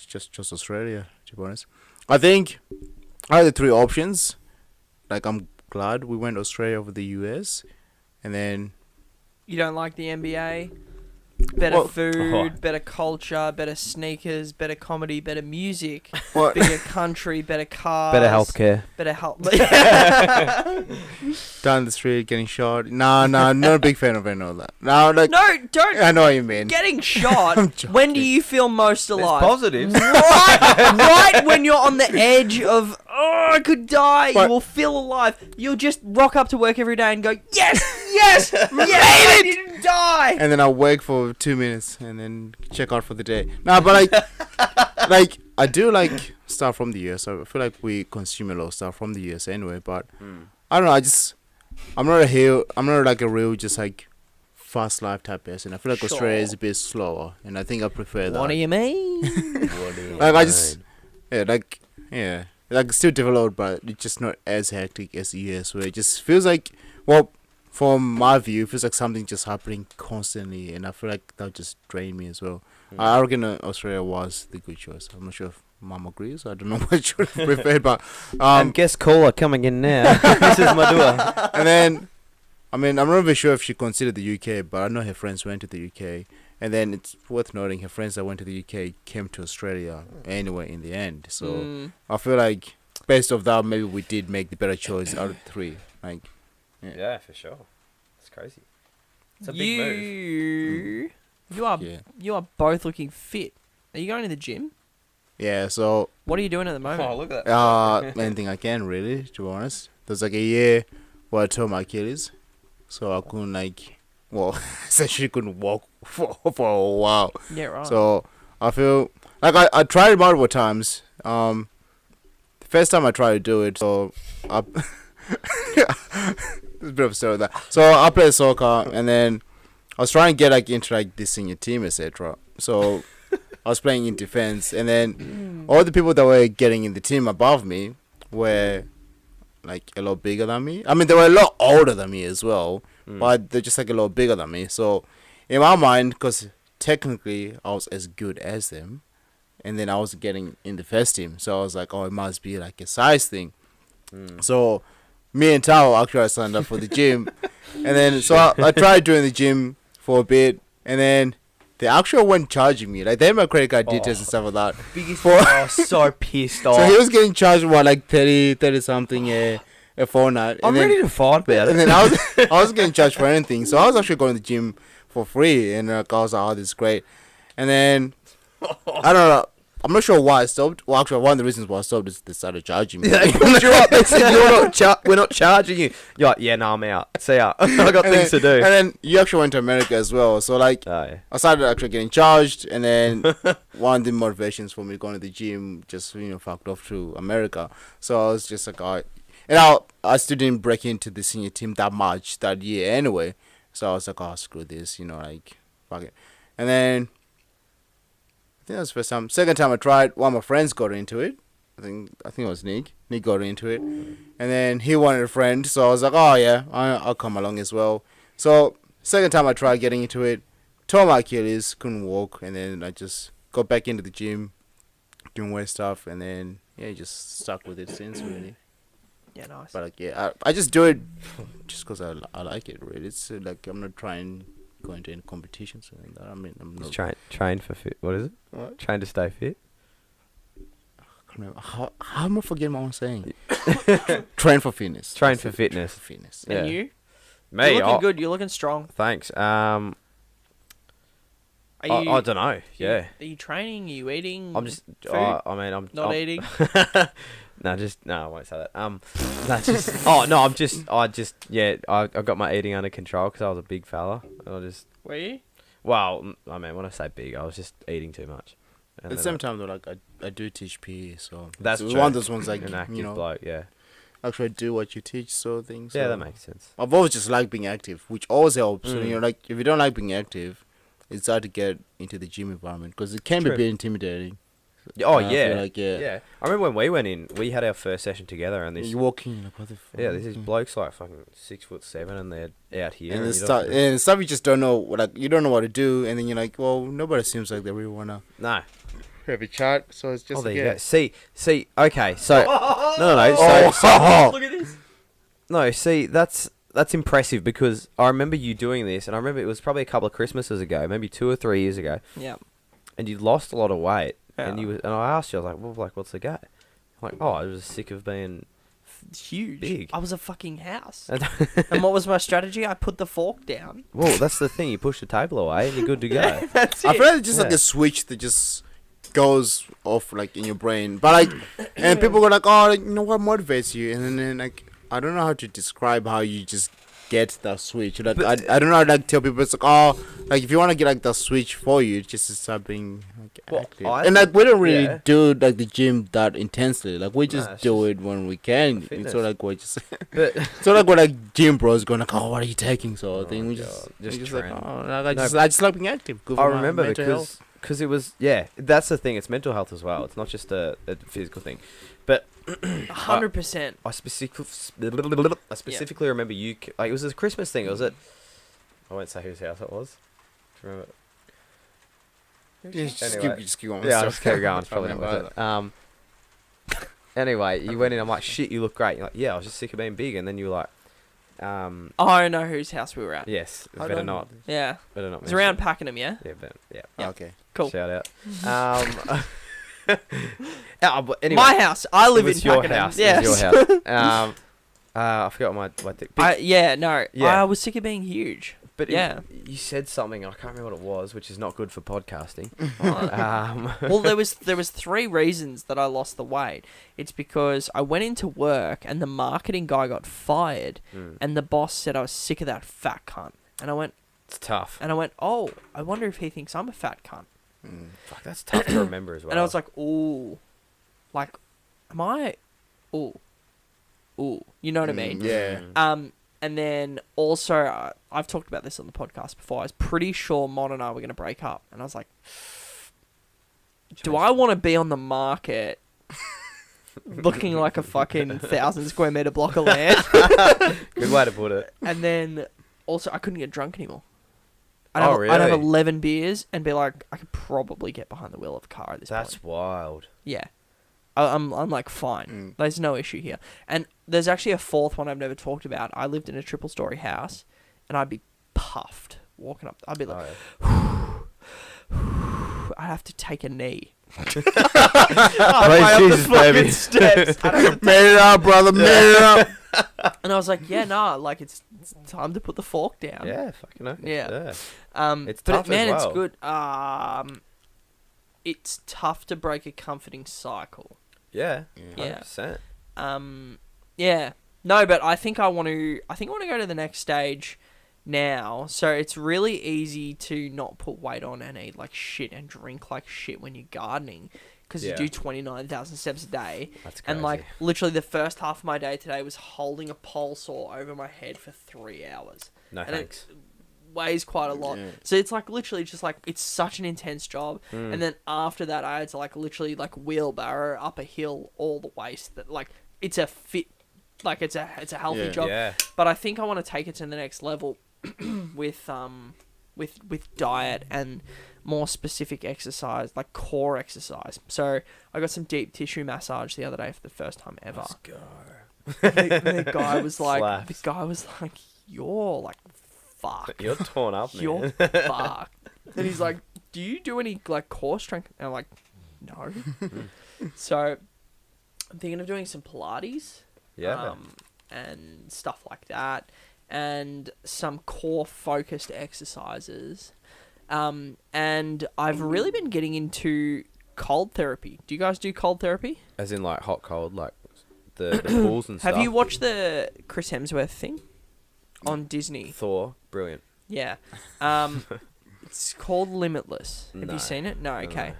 just Australia, to be honest. I think I had the 3 options. Like I'm glad we went Australia over the US, and then You don't like the NBA? Better Well- food, better culture, better sneakers, better comedy, better music, what? bigger country, better cars, Better healthcare. better health. Down the street getting shot. No, not a big fan of any of that. No, like No, don't. I know what you mean. Getting shot. I'm joking. When do you feel most alive? positives. right when you're on the edge of, oh, I could die, But- you will feel alive. You'll just rock up to work every day and go, yes, yes, yes, I didn't die. And then I'll wake for 2 minutes and then check out for the day. No, but like I do like stuff from the US. I feel like we consume a lot of stuff from the US anyway. But I don't know. I'm not like a real just like fast life type person. I feel like Sure. Australia is a bit slower, and I think I prefer that. What do you mean? Like I just like it's still developed, but it's just not as hectic as the US, where it just feels like, well, from my view, it feels like something just happening constantly, and I feel like that would just drain me as well. I reckon Australia was the good choice. I'm not sure if Mum agrees. I don't know what you would have preferred, but Guest caller coming in now. This is Madua. and then, I mean, I'm not really sure if she considered the UK, but I know her friends went to the UK. And then it's worth noting her friends that went to the UK came to Australia anyway in the end. So I feel like based off that, maybe we did make the better choice out of the 3. Like, Yeah, for sure. It's crazy. It's a big move. You are both looking fit. Are you going to the gym? yeah. So What are you doing at the moment? Oh, look at that. anything I can really, to be honest. There's like a year where I tore my Achilles, so I couldn't essentially couldn't walk for a while. Yeah, right. So I feel like I tried it multiple times. The first time I tried to do it, so I there's a bit of a story with that. So I played soccer, and then I was trying to get into this senior team, etc. So I was playing in defense, and then all the people that were getting in the team above me were a lot bigger than me. I mean, they were a lot older than me as well, but they're just a lot bigger than me. So in my mind, because technically I was as good as them, and then I was getting in the first team, so I was like, oh, it must be a size thing. So me and Tao actually signed up for the gym, and then so I tried doing the gym for a bit, and then they actually weren't charging me. They had my credit card details and stuff like that. Biggest I was so pissed off. So he was getting charged 30 something a fortnight. I'm ready to fight about it. And then I was getting charged for anything. So I was actually going to the gym for free, and I was like, oh, this is great. And then I don't know. I'm not sure why I stopped. Well, actually, one of the reasons why I stopped is they started charging me. They put you up. They said, we're not charging you. You're like, yeah, no, I'm out. See ya. I got things to do. And then you actually went to America as well. So I started actually getting charged. And then one of the motivations for me going to the gym just, fucked off to America. So I was just like, all right. And I still didn't break into the senior team that much that year anyway. So I was like, oh, screw this, fuck it. And then I think that was the first time. Second time I tried, one of my friends got into it. I think it was Nick. Nick got into it. And then he wanted a friend, so I was like, oh yeah, I'll come along as well. So second time I tried getting into it, tore my Achilles, couldn't walk, and then I just got back into the gym, doing weight stuff, and then just stuck with it since really. Yeah, nice. But I just do it just because I like it really. It's I'm not trying go into any competitions or anything like that. I mean, I'm not train for fit. What is it? What? Train to stay fit. I can't remember. How am I forgetting what I'm saying? Train for fitness. Train for fitness. Fitness. And you? Me? You're looking good. You're looking strong. Thanks. Are you, I don't know. Yeah. Are you training? Are you eating? I'm just. food? I'm Not eating. No, I won't say that. I got my eating under control because I was a big fella. Were you? Well, I mean, when I say big, I was just eating too much. At the same time, though, I do teach PE, so that's it's true. one of those ones an active bloke, yeah. Actually do what you teach, sort of thing. So Yeah, that makes sense. I've always just liked being active, which always helps. So, Mm. if you don't like being active, it's hard to get into the gym environment because it can be a True. bit intimidating. Oh I yeah. feel Yeah. I remember when we went in, we had our first session together, and this. You walk in like, what the fuck? Yeah, this is blokes like fucking 6'7", and they're out here. And you it's don't have to- and stuff you just don't know. You don't know what to do, and then you're like, well, nobody seems like they really wanna No. have a chat. So it's just There you yeah. go. See. Okay. So no. So Look at this. no. See, that's impressive because I remember you doing this, and I remember it was probably a couple of Christmases ago, maybe 2 or 3 years ago, Yeah. and you lost a lot of weight. Yeah. And I asked you, I was like, well, what's the go? I'm like, oh, I was sick of being Huge. big. I was a fucking house. And And what was my strategy? I put the fork down. well, that's the thing. You push the table away, and you're good to go. That's I it. feel like it's just like Yeah. a switch that just goes off in your brain. But and people go like, oh, what motivates you? And then I don't know how to describe how you just get that switch. I don't know how to tell people. It's if you want to get that switch for you, just to start being active. And we don't really do the gym that intensely. We just do it when we can. It's not like we're just. But it's not like we're gym bros going oh, what are you taking? Sort of thing. We just like, trend. I just like being active. Good I for my remember mental health. because it was that's the thing. It's mental health as well. It's not just a physical thing. But 100%. I specifically remember you. It was a Christmas thing. Was it? I won't say whose house it was. Do you remember? Yeah, just Anyway. keep going. Yeah, I'll just keep going. It's probably not worth it. Anyway, you went in. I'm like, shit, you look great. You're like, yeah, I was just sick of being big. And then you were like, I know whose house we were at. yes, I better don't not. Yeah. Better not. It was mention around it. Pakenham, yeah? Yeah, but yeah. Yeah. Okay. Cool. Shout out. But anyway, My house. I live it was in your Pakenham. house. Yes. It was your house. I forgot my thing. Yeah, no. Yeah. I was sick of being huge. But Yeah. you said something, I can't remember what it was, which is not good for podcasting. Well, there was 3 reasons that I lost the weight. It's because I went into work and the marketing guy got fired, and the boss said I was sick of that fat cunt. And I went, It's tough. oh, I wonder if he thinks I'm a fat cunt. Fuck, that's tough to remember as well. And I was like, ooh, like, am I, ooh, you know what I mean? Yeah. And then also, I've talked about this on the podcast before. I was pretty sure Mon and I were going to break up. And I was like, do I want to be on the market looking like a fucking 1,000 square meter block of land? Good way to put it. And then also, I couldn't get drunk anymore. Oh, I'd have really? 11 beers and be like, I could probably get behind the wheel of a car at this point. That's wild. Yeah. I'm like, fine. There's no issue here. And there's actually a 4th one I've never talked about. I lived in a 3-story house, and I'd be puffed walking up. I'd be like, I'd have to take a knee. Praise Jesus, baby. Steps. Made it up, brother. Made it up. And I was like, yeah, nah, like it's time to put the fork down. Yeah, fucking know. Yeah. It's but tough man, as well. it's good. It's tough to break a comforting cycle. Yeah. Yeah. 100%. Yeah. No, but I think I want to go to the next stage now. So it's really easy to not put weight on and eat like shit and drink like shit when you're gardening, because you do 29,000 steps a day. That's crazy. And like literally the first half of my day today was holding a pole saw over my head for 3 hours. No and thanks. It weighs quite a lot. Yeah. So it's like literally just like, it's such an intense job. And then after that I had to like literally like wheelbarrow up a hill all the way. So that like it's a fit, like it's a healthy job. Yeah. But I think I want to take it to the next level with diet and more specific exercise, like core exercise. So I got some deep tissue massage the other day for the first time ever. Let's go. The guy was like, Slaps. you're like fucked. You're torn up, man. You're fucked. And he's like, do you do any like core strength? And I'm like, no. So I'm thinking of doing some Pilates. Yeah. And stuff like that. And some core focused exercises. And I've really been getting into cold therapy. Do you guys do cold therapy? As in like hot, cold, like the pools and stuff. Have you watched the Chris Hemsworth thing on Disney? Thor, brilliant. Yeah. It's called Limitless. Have No. you seen it? No, okay.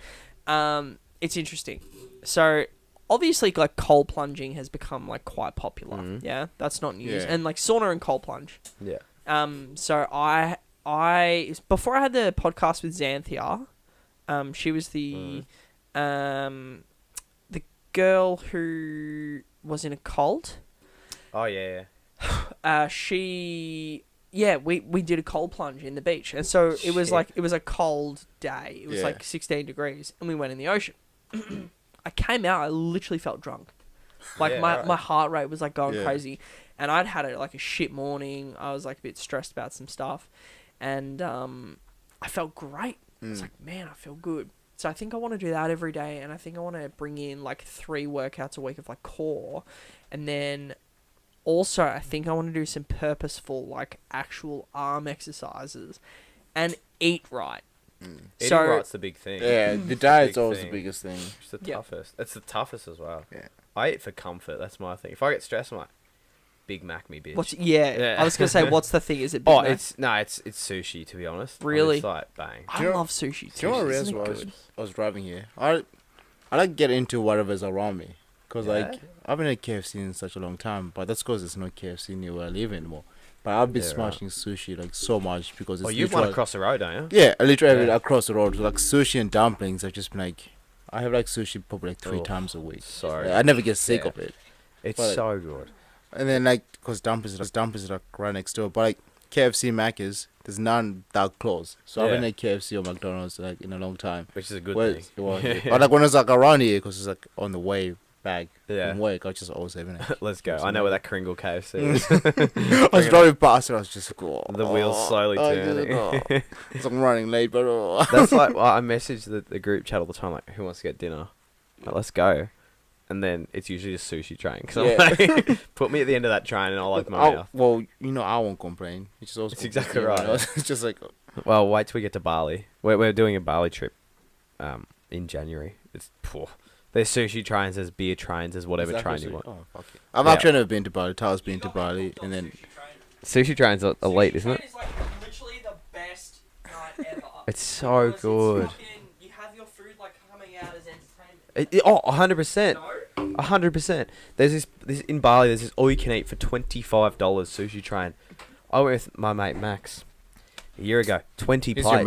It's interesting. So obviously like cold plunging has become like quite popular. Yeah, that's not news. Yeah. And like sauna and cold plunge. Yeah. So I before I had the podcast with Xanthia, she was the girl who was in a cult. Oh yeah. We did a cold plunge in the beach, and so it was Shit. like it was a cold day. It was Yeah. like 16 degrees, and we went in the ocean. I came out, I literally felt drunk. Like Yeah, my right. heart rate was like going Yeah. crazy, and I'd had like a shit morning. I was like a bit stressed about some stuff, and I felt great. It's like, man, I feel good. So I think I want to do that every day, and I think I want to bring in like 3 workouts a week of like core, and then also I think I want to do some purposeful like actual arm exercises, and eat right. Eating right's the big thing. Yeah, the diet's always the biggest thing. It's the Yeah. toughest. It's the toughest as well. Yeah. I eat for comfort. That's my thing. If I get stressed, I'm like, Big Mac me, bitch. Yeah, I was gonna say, what's the thing? Is it? Big Oh, Mac? it's sushi, to be honest. Really? It's like bang. I Do you know- love sushi Do too. you know what I Isn't realized it while good? I was driving here? I like to get into whatever's around me. Because, like, Yeah. I've been at KFC in such a long time, but that's because there's no KFC near where I live anymore. But I've been Yeah, right. smashing sushi, like, so much because it's Oh, you've one literally- across the road, don't you? Yeah, I literally Yeah. across the road. Like, sushi and dumplings, I've just been, like... I have, like, sushi probably, like, 3 Oh, times a week. sorry. Like, I never get sick Yeah. of it. It's But- so good. And then, like, because dumplings are, like, right next door. But, like, KFC, Macca's, there's none that close. So I Yeah. haven't had KFC or McDonald's, like, in a long time. Which is a good Well, thing. well, yeah. But like when it's like around here, because it's like on the way back Yeah. from work, I just always having it. Let's go. I know where that Kringle KFC is. I was driving past and I was just like, oh, The wheels slowly turning. It's like I'm running late, but That's like, well, I message the group chat all the time, like, who wants to get dinner? Like, let's go. and then it's usually just sushi train. Cause Yeah. I'm like, put me at the end of that train and I'll open my mouth. Well, I won't complain. It's also It's exactly right. It's just like Well, wait till we get to Bali. We're doing a Bali trip in January. It's poor. There's sushi trains, there's beer trains, there's whatever train you want. Oh, fuck it. I've Yeah. actually never been to Bali. Tyler's been to Bali, and then Sushi trains are elite, isn't it? Is like literally the best night ever. It's so Because good. It's fucking, you have your food like coming out as entertainment. 100%. No? 100%. There's this in Bali. There's this all you can eat for $25 sushi train. I went with my mate Max a year ago. 20 Is plates. your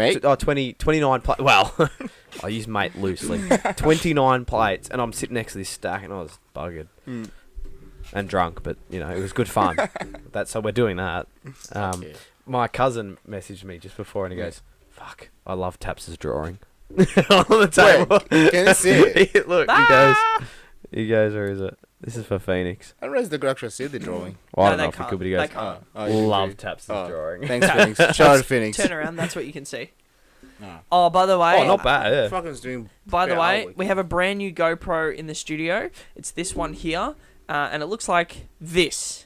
mate? 29 plates. Well, I use mate loosely. 29 plates, and I'm sitting next to this stack, and I was buggered and drunk, but it was good fun. So we're doing that. Okay. My cousin messaged me just before, and he goes, "Fuck, I love Taps's drawing." On the table. Wait, can you see it? Look, he goes, where is it? This is for Phoenix. I realize they could actually see the drawing. Well, I No, don't they know if he can't. could, but he They goes, can't. You love agree. Taps's Oh, drawing. Thanks, Phoenix. Shout out to Phoenix. Turn around, that's what you can see. Oh. Oh, by the way, Oh, not bad, yeah. Fucking's doing. by the Yeah, way, I'll- we have a brand new GoPro in the studio. It's this one here, and it looks like this.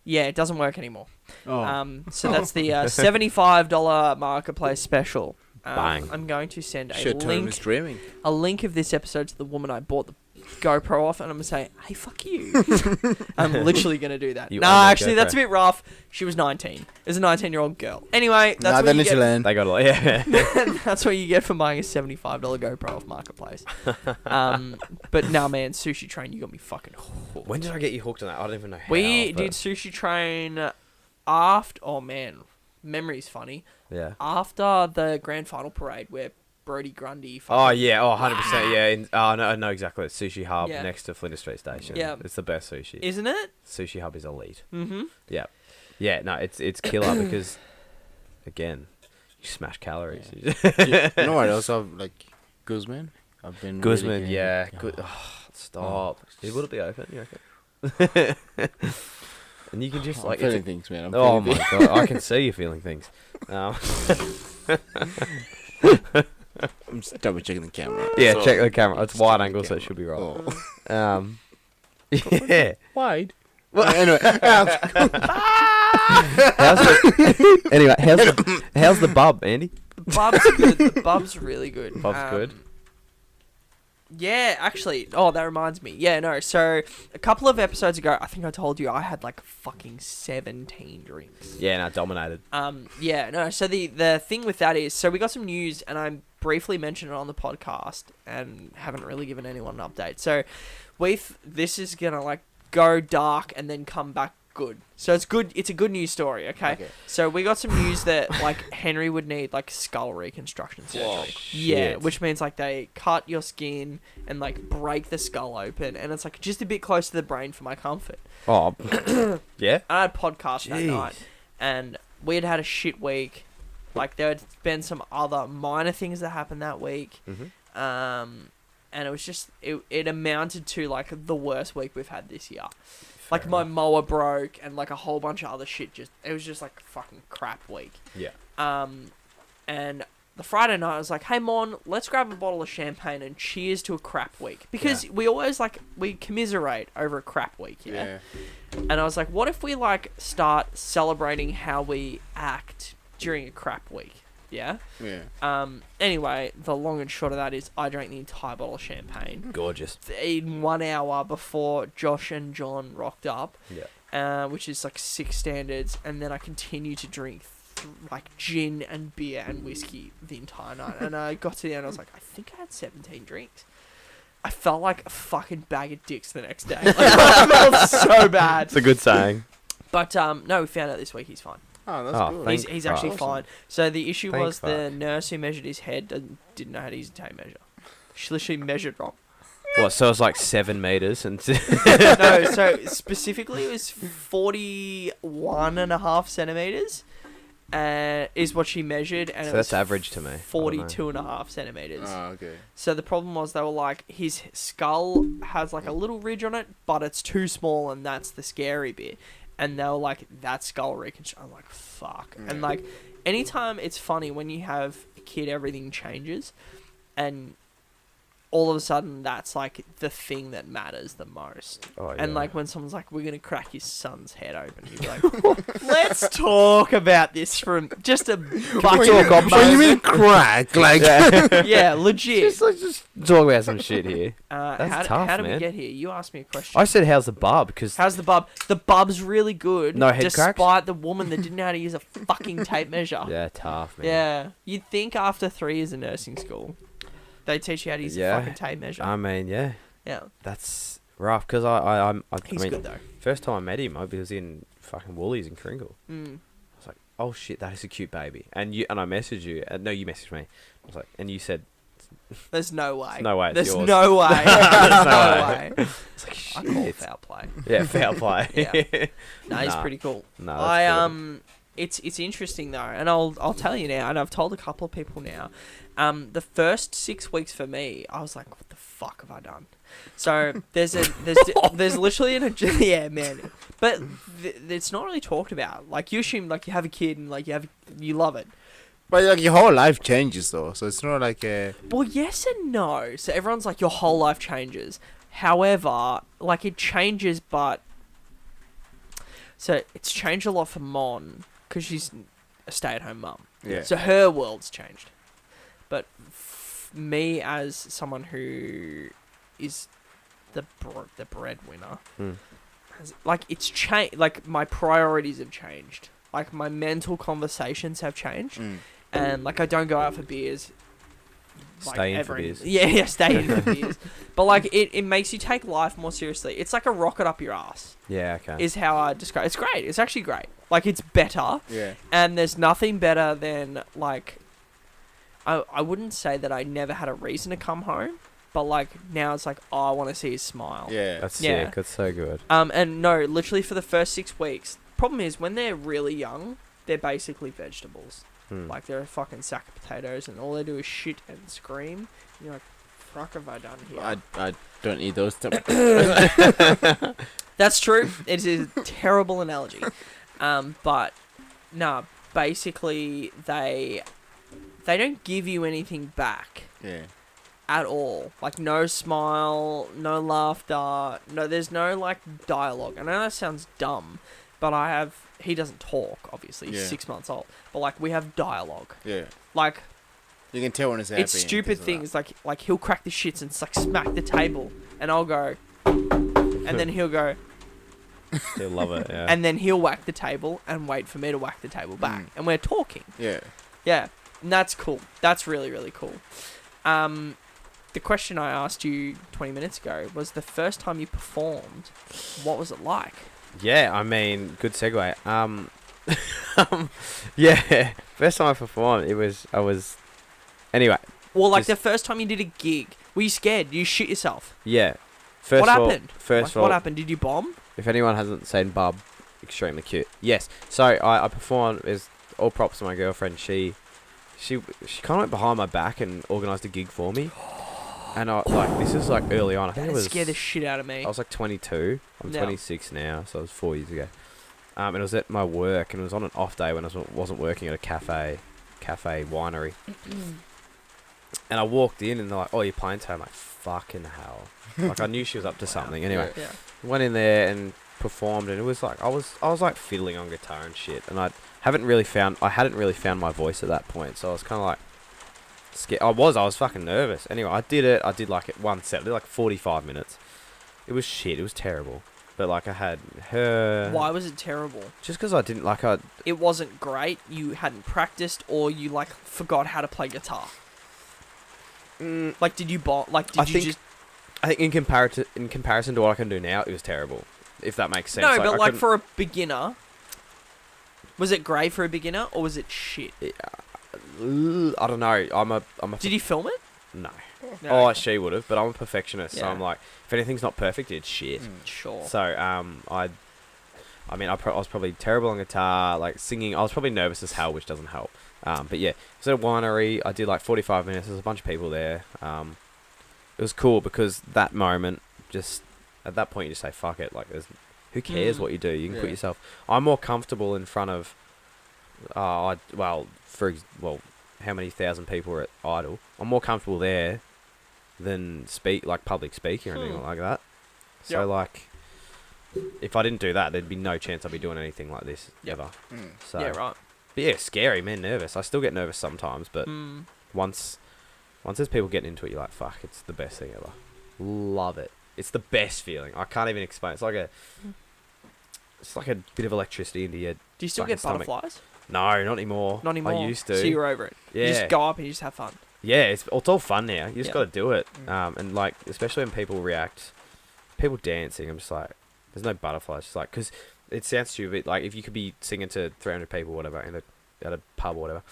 Yeah, it doesn't work anymore. Oh. So that's the $75 marketplace special. Bang. I'm going to send Shit, turn streaming. a link of this episode to the woman I bought the GoPro off, and I'm gonna say, "Hey, fuck you." I'm literally gonna do that. You Nah, own that actually, that's a GoPro. bit rough. She was 19. It was a 19-year-old girl. Anyway, Nah, that's they what you need to get. learn. They got a lot, yeah. That's what you get for buying a $75 GoPro off marketplace. But now, man, Sushi Train, you got me fucking hooked. When did I get you hooked on that? I don't even know how. We but- did Sushi Train after. Oh man, memory's funny. Yeah. After the grand final parade, where Brody Grundy. Oh, yeah. Oh, 100%. Yeah. No, I know exactly. It's Sushi Hub Yeah. next to Flinders Street Station. Yeah. It's the best sushi. Isn't it? Sushi Hub is elite. Mm-hmm. Yeah. Yeah, no, it's killer because, again, you smash calories. You know what else I've like Guzman? I've been Guzman, really yeah. getting- Good. Oh, stop. Will it be open? You reckon? And you can just I'm like. feeling it's things, man. I'm oh feeling my god! I can see you feeling things. I'm just double checking the camera. Yeah, So- check the camera. It's wide checking angle, the so it should be right. Oh. Yeah. Wide. Well, Anyway, Anyway, how's the bub, Andy? The bub's good. The bub's really good. Bub's good. Yeah, actually. Oh, that reminds me. Yeah, no. So a couple of episodes ago, I think I told you I had like fucking 17 drinks. Yeah, no, dominated. Yeah, no. So the thing with that is, so we got some news, and I briefly mentioned it on the podcast, and haven't really given anyone an update. So this is gonna like go dark and then come back good. So it's good. It's a good news story. Okay. So we got some news that like Henry would need like skull reconstruction surgery. Whoa. Yeah, Shit. which means like they cut your skin and like break the skull open, and it's like just a bit close to the brain for my comfort. Oh, yeah. I had a podcast that Jeez. night, and we had a shit week. Like there had been some other minor things that happened that week, and it was just it amounted to like the worst week we've had this year. Like my mower broke, and like a whole bunch of other shit. It was just like a fucking crap week. Yeah. And the Friday night I was like, hey Mon, let's grab a bottle of champagne and cheers to a crap week, because we always like we commiserate over a crap week. Yeah. And I was like, what if we like start celebrating how we act during a crap week? Yeah. Anyway, the long and short of that is I drank the entire bottle of champagne Gorgeous. in 1 hour before Josh and John rocked up. Yeah. Which is like 6 standards, and then I continued to drink like gin and beer and whiskey the entire night. And I got to the end, I was like, I think I had 17 drinks. I felt like a fucking bag of dicks the next day. Like, I felt so bad. It's a good saying. But no, we found out this week he's fine. Oh, that's Oh, good. thank He's actually Christ. fine. So the issue Thank was the fuck. nurse who measured his head didn't know how to use a tape measure. She literally measured wrong. What? So it's like 7 meters and. No, so specifically it was 41.5 centimeters. Is what she measured, and So it was that's average to me. I don't know. 42.5 centimeters. Oh, okay. So the problem was they were like, his skull has like a little ridge on it, but it's too small, and that's the scary bit. And they were like, that skull reconstruction. I'm like, fuck. And like, anytime it's funny when you have a kid, everything changes, and all of a sudden that's like the thing that matters the most. Oh, And yeah. like when someone's like, we're gonna crack your son's head open, you'd be like, let's talk about this from just a bucket talk on What do you mean crack? Like, Yeah. Yeah, legit. just talk about some shit here. That's tough, how did we man. get here? You asked me a question. I said, how's the bub? Because How's the bub? The bub's really good. No head despite cracks? the woman that didn't know how to use a fucking tape measure. yeah, tough, man. Yeah. You'd think after 3 years of nursing school, they teach you how to use a Yeah. fucking tape measure. I mean, yeah, Yeah. that's rough. Because I He's mean, good though. first time I met him, I was in fucking Woolies in Kringle. Mm. I was like, oh shit, that is a cute baby. And I messaged you. No, you messaged me. I was like, and you said, There's no way. no way, it's There's yours. no way. There's no way. it's like, I call shit. foul play. Yeah, foul play. Yeah. No, he's Nah. pretty cool. No, It's interesting though, and I'll tell you now, and I've told a couple of people now. The first 6 weeks for me, I was like, what the fuck have I done? So there's literally yeah, man, but it's not really talked about. Like you assume like you have a kid and like you love it. but like your whole life changes though, so it's not like Well, yes and no. So everyone's like, your whole life changes. However, like it changes, but so it's changed a lot for Mon because she's a stay-at-home mum. yeah. So her world's changed. But me as someone who is the breadwinner, like it's changed. Like my priorities have changed. Like my mental conversations have changed, and like I don't go out for beers. Like, Stay in ever for beers. Yeah, stay in for beers. But like it makes you take life more seriously. It's like a rocket up your ass. Yeah, okay. Is how I describe. It's great. It's actually great. Like it's better. Yeah. And there's nothing better than, like, I wouldn't say that I never had a reason to come home, but, like, now it's like, oh, I want to see his smile. Yeah. That's Yeah. sick. That's so good. And no, literally for the first 6 weeks, problem is when they're really young, they're basically vegetables. Like, they're a fucking sack of potatoes, and all they do is shit and scream. And you're like, fuck have I done here? I don't eat those. That's true. It is a terrible analogy. But nah, basically they don't give you anything back Yeah. at all. Like no smile, no laughter, no there's no like dialogue. I know that sounds dumb, but he doesn't talk, obviously. He's Yeah. 6 months old. But like we have dialogue. Yeah. Like You can tell when it's happy. it's and stupid things things like he'll crack the shits and like smack the table and I'll go and then he'll go He'll love it, yeah. and then he'll whack the table and wait for me to whack the table back. And we're talking. Yeah. Yeah. And that's cool. That's really, really cool. The question I asked you 20 minutes ago was the first time you performed, what was it like? Yeah, I mean, good segue. Yeah, first time I performed, anyway, Well, like Just- the first time you did a gig, were you scared? You shit yourself? yeah. First What of all, happened? First Like, of all, what happened? Did you bomb? if anyone hasn't seen Bub, extremely cute. Yes. So I performed. Is all props to my girlfriend. She kind of went behind my back and organised a gig for me. And this is like early on. I think That it was. scared the shit out of me. I was like 22. I'm Yeah. 26 now, so it was 4 years ago. And it was at my work, and it was on an off day when I wasn't working at a cafe winery. And I walked in, and they're like, "Oh, you're playing today?" I'm like, "Fucking hell!" Like I knew she was up to something. Anyway, Yeah. went in there and performed, and it was like I was like fiddling on guitar and shit, and I hadn't really found my voice at that point, so I was kind of like scared. I was fucking nervous. Anyway, I did it. I did like it one set. I did like 45 minutes. It was shit. It was terrible. But like I had her. Why was it terrible? Just because I didn't like It wasn't great. You hadn't practiced, or you like forgot how to play guitar. Like, did you bomb? Like, did I you think- just? I think in comparison to what I can do now, it was terrible. If that makes sense. No, but I like couldn't- for a beginner, was it great for a beginner or was it shit? I don't know. I'm a. Did you film it? No. No, Oh, okay. she would have, but I'm a perfectionist, so Yeah. I'm like, if anything's not perfect, it's shit. Sure. So I was probably terrible on guitar, like singing. I was probably nervous as hell, which doesn't help. But yeah, so at a winery, I did like 45 minutes. There's a bunch of people there. It was cool because that moment, just at that point, you just say fuck it. Like, who cares what you do? You can put Yeah. yourself. I'm more comfortable in front of. How many thousand people were at Idol? I'm more comfortable there than public speaking or anything like that. So Yep. like, if I didn't do that, there'd be no chance I'd be doing anything like this Yep. ever. Mm. So Yeah, right. But yeah, scary, man. Nervous. I still get nervous sometimes, but once there's people getting into it, you're like, fuck, it's the best thing ever. Love it. It's the best feeling. I can't even explain. It's like a bit of electricity into your Do you still fucking get stomach. butterflies? No, not anymore. Not anymore. I used to. So you're over it. Yeah. You just go up and you just have fun. Yeah, it's all fun now. You just Yeah. got to do it. And like, especially when people react, people dancing, I'm just like, there's no butterflies. Just like, because it sounds stupid. Like, if you could be singing to 300 people, whatever, at a pub or whatever,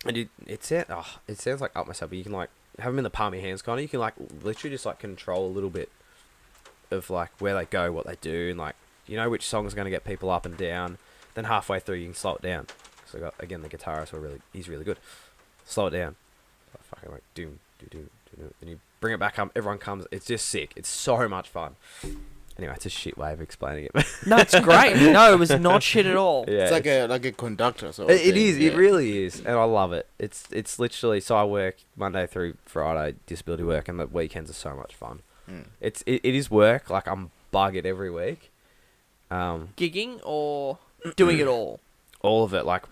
and it sounds like up myself, but you can like have them in the palm of your hands, kind of. You can like literally just like control a little bit of like where they go, what they do, and like you know which song's going to get people up and down. Then halfway through, you can slow it down. So again, the guitarist he's really good. Slow it down. Fucking like doom, and you bring it back up. Everyone comes. It's just sick. It's so much fun. Anyway, it's a shit way of explaining it. No, it's great. No, it was not shit at all. Yeah, It's like a conductor. So it is. It really is, and I love it. It's literally. So I work Monday through Friday, disability work, and the weekends are so much fun. Mm. It is work. Like I'm buggered every week. Gigging or doing it all? All of it. Like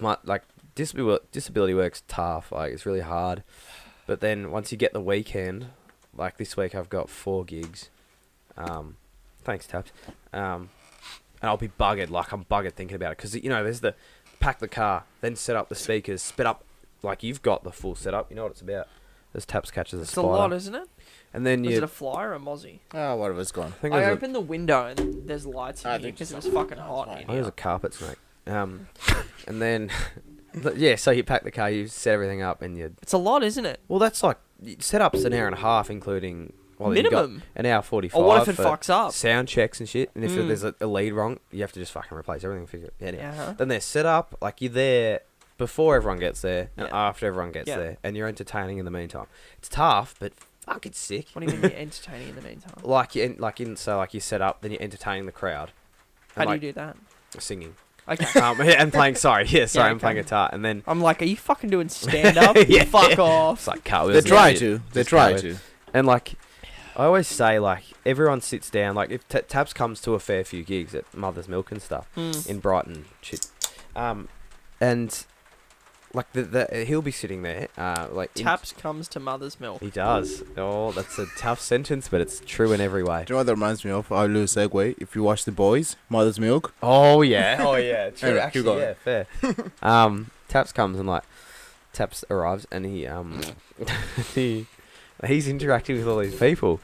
disability work's tough. Like it's really hard. But then once you get the weekend, like this week I've got 4 gigs. Thanks, Taps. And I'll be buggered. Like I'm buggered thinking about it because you know there's the pack the car, then set up the speakers, spit up. Like you've got the full setup. You know what it's about. There's Taps catches a It's spider. a lot, isn't it? And then Is it a fly or a mozzie? Oh, whatever's gone. I think I there's opened the window and there's lights in I here think because so. it was fucking That's hot fine. in I think there's here. a carpet snake. And then yeah, so you pack the car, you set everything up, and you. It's a lot, isn't it? Well, that's like setup's an hour and a half, including. Well, you got Minimum. an hour 45. Or what if it for fucks up? Sound checks and shit. And if Mm. there's a lead wrong, you have to just fucking replace everything. Figure it. Anyway. Yeah. Then they're set up, like you're there before everyone gets there and Yeah. after everyone gets Yeah. there, and you're entertaining in the meantime. It's tough, but fuck, it's sick. What do you mean you're entertaining in the meantime? So you set up, then you're entertaining the crowd. How And do like, you do that? Singing. Okay. And playing. Sorry, Yeah, I'm playing okay. guitar, and then I'm like, are you fucking doing stand up? Yeah. Fuck off. it's like cartwheels. They and try shit. to. They Just try cartwheels. to. And like, I always say, like, everyone sits down. Like, if Taps comes to a fair few gigs at Mother's Milk and stuff Mm. in Brighton, shit, and like he'll be sitting there, like Taps comes to mother's milk. he does. Oh, that's a tough sentence, but it's true in every way. Do you know what that reminds me of? Our little segue. If you watch The Boys, Mother's Milk. Oh yeah, true. Anyway, keep Actually, going. yeah, fair. Taps comes and like Taps arrives and he's interacting with all these people